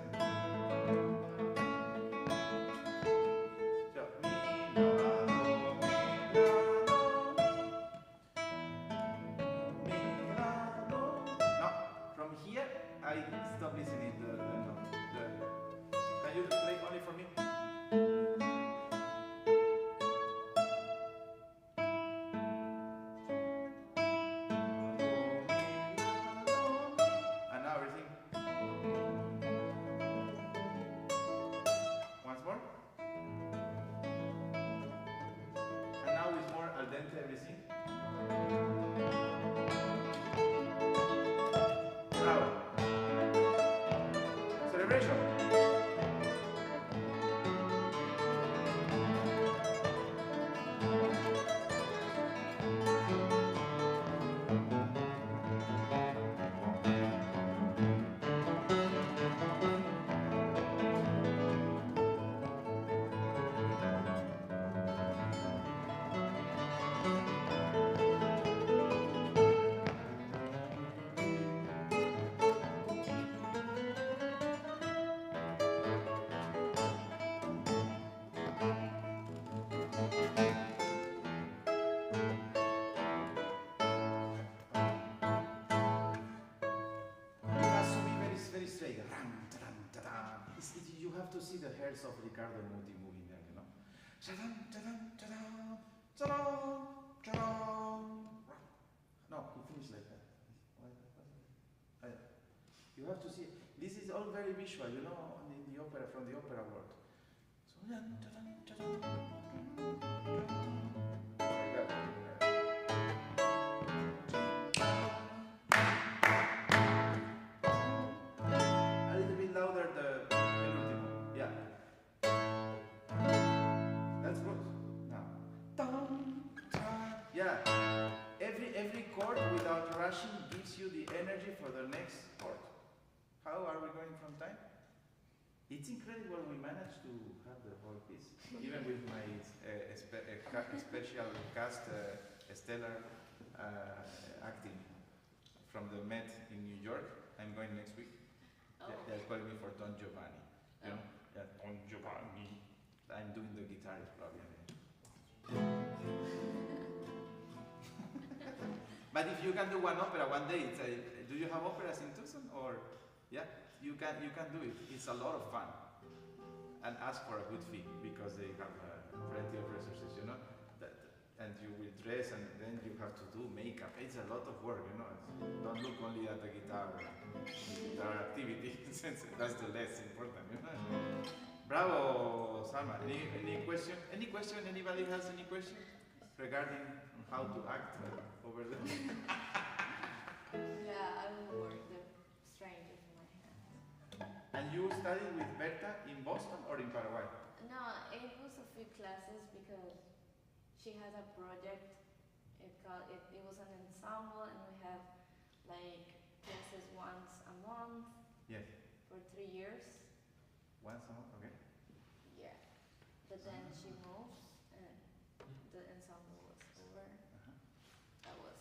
So, mi, la, do, mi, la, do. No, from here I stop listening the note. Can you play only for me? And now everything. Once more. And now with more al dente everything. Bravo. Celebration. It has to be very straight. Ram, tadam, tadam. You have to see the hairs of Ricardo Muti moving there, you know. Tadam, tadam, tadam, tadam, tadam. No, he finished like that. You have to see. This is all very visual, you know, in the opera, from the opera world. So, tadam, tadam, tadam. Like that. A little bit louder the penultimo. Yeah. That's good. Now. Dum, dum. Yeah. Every chord without rushing gives you the energy for the next chord. How are we going from time? It's incredible we managed to have the whole piece, even with my special cast, stellar acting from the Met in New York. I'm going next week. Oh. They're calling me for Don Giovanni. You know? Oh. Yeah, Don Giovanni. I'm doing the guitar probably. But if you can do one opera one day, it's do you have operas in Tucson or yeah? You can do it. It's a lot of fun. And ask for a good fee because they have plenty of resources, you know. And you will dress and then you have to do makeup. It's a lot of work, you know. Don't look only at the guitar activity. That's the less important, you know. Bravo, Salma. Any question? Any question? Anybody has any question regarding how to act over there? Yeah, I will work the strangers. And you studied with Berta in Boston or in Paraguay? No, it was a few classes because she had a project. It was an ensemble, and we have like classes once a month. Yes. For 3 years. Once a month, okay. Yeah. But then she moved, and the ensemble was over. Uh-huh. That was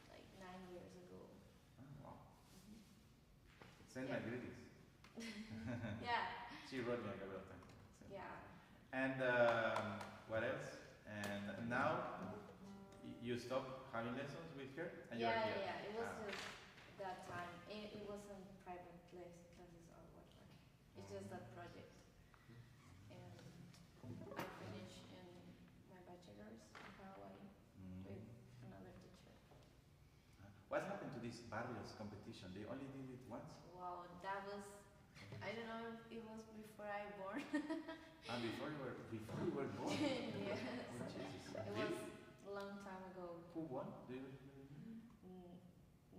like 9 years ago. Oh, wow. Mhm. Send my greetings. Yeah. She wrote me a couple of times. Yeah. And what else? And now you stop having lessons with her? And you're Yeah, here. yeah. It was Ah. just that time. It wasn't private classes or whatever. It's just that project. And I finished in my bachelor's in Paraguay Mm. with another teacher. What happened to this Barrios competition? They only did it once? Wow, that was, I don't know if it was before I born. And before you were born? Yes. Oh, Jesus. It was a long time ago. Who won? Do you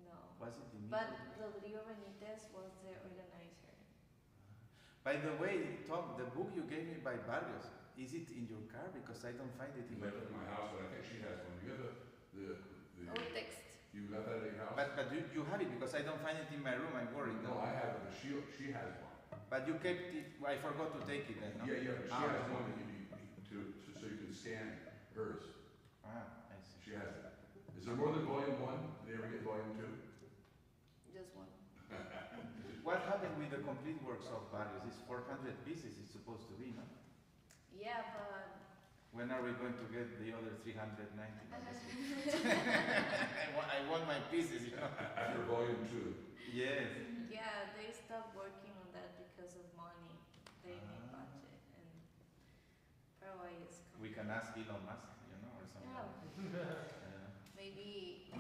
No. Was it Dimitri? But Rodrigo Benitez was the organizer. By the way, Tom, the book you gave me by Barrios, is it in your car? Because I don't find it in You my left it in my house, but I think she has one. You have Oh, text. you left that at your house? But you have it because I don't find it in my room. I'm worried. No, I have it, but she has one. But you kept it. I forgot to take it then. No? Yeah, but she Ah, has okay. one that you need so you can scan hers. Ah, I see. She has it. Is there more than volume 1? Did they ever get volume 2? Just one. What happened with the complete works of Barrios? It's 400 pieces. It's supposed to be, no? Yeah, but When are we going to get the other 390? I want my pieces, you know. After volume 2. Yes. yeah, they stopped working on that because of money. They need Ah. budget, and Paraguay is. We can ask Elon Musk, you know, or something. Yeah, maybe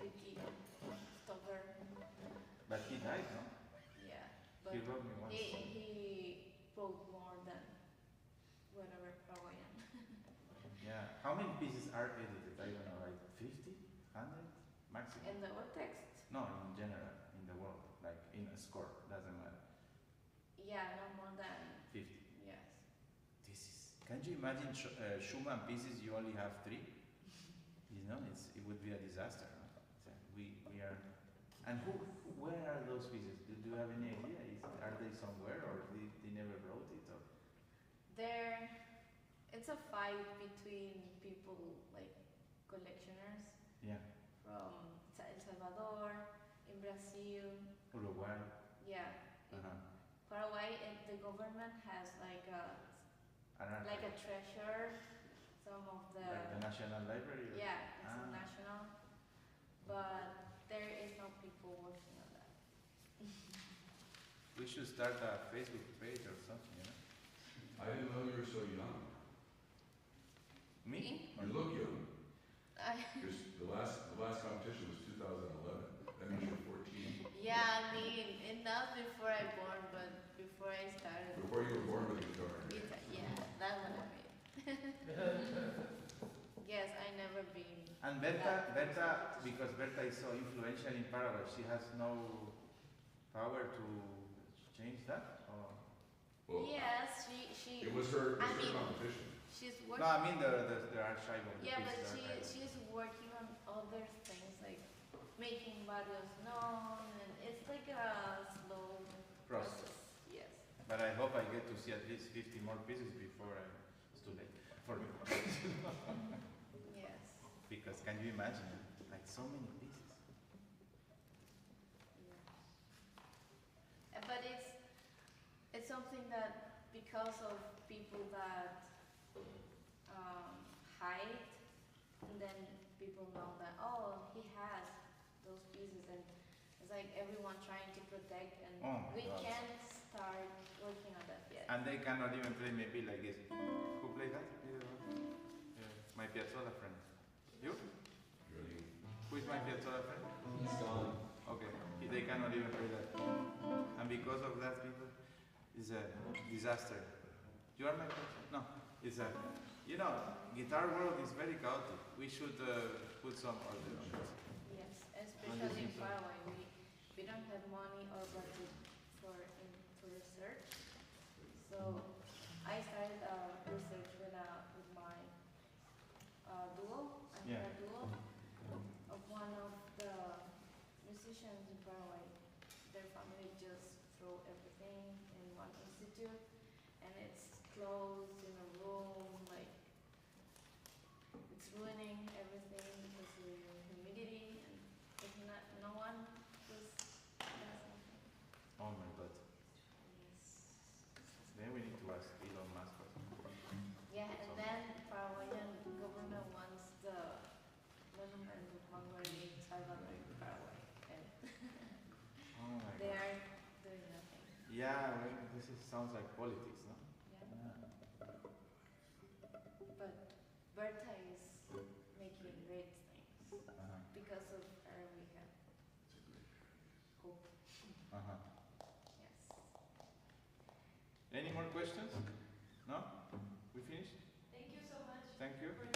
Ricky Stover. But he died, no? Yeah, but He wrote me once. he wrote more than whatever Paraguayan. Yeah. How many pieces are edited? I don't know, like 50? 100? Maximum? And the old text. No, in general, in the world, like in a score, doesn't matter. Yeah, no more than 50. yes. This is. Can you imagine Schumann pieces? You only have 3. You know, it would be a disaster. No? So we are. And where are those pieces? Do you have any idea? Are they somewhere, or they never wrote it, or? It's a fight between people like collectioners Yeah. from El Salvador, in Brazil, Uruguay. yeah. In Uh-huh. Paraguay, and the government has like a treasure, some of the Like the National Library? Or? yeah, it's Ah. national, but there is no people working on that. We should start a Facebook page or something, you know? I didn't know you were so young. Me? You look young. I, Because the last competition was 2011. That means you're 14. yeah, I mean, and not before I born, but before I started. Before you were born with a guitar. Yeah, that's what I mean. Yes, I never been. And Berta, because Berta is so influential in Paraguay, she has no power to change that? Or? Well, Yes, she. it was her I mean, competition. She's No, working. I mean the archive of the Yeah, but pieces. she's working on other things like making barrios known, and it's like a slow Process. Yes. But I hope I get to see at least 50 more pieces before it's too late for me. Yes. Because can you imagine, like so many pieces? Yeah. But it's something that because of people that hide, and then people know that he has those pieces, and it's like everyone trying to protect, and Oh my we God. can't start working on that yet. And they cannot even play maybe like this. Who played that? My Piazzolla friend. You? Really. Who is my Piazzolla friend? He's gone. Okay. They cannot even play that. And because of that, people, it's a disaster. You are my Piazzolla? No. It's a, guitar world is very chaotic. We should put some order on it. Yes, especially in so? Paraguay, we don't have money or budget for research. So I started research with my duo. I had a duo of one of the musicians in Paraguay. Their family just threw everything in one institute, and it's closed in a room, like it's ruining everything because of the humidity, and if not, no one just does anything. Oh my God. Yes. Then we need to ask Elon Musk or something. Yeah, and then Paraguayan government wants the monument of Hungary in Paraguay, and Oh my they God. are doing nothing. Yeah, well, sounds like politics, no? Yeah. But Berta is making great things because of her. We have hope. Yes. Any more questions? No? We finished? Thank you so much Thank you. for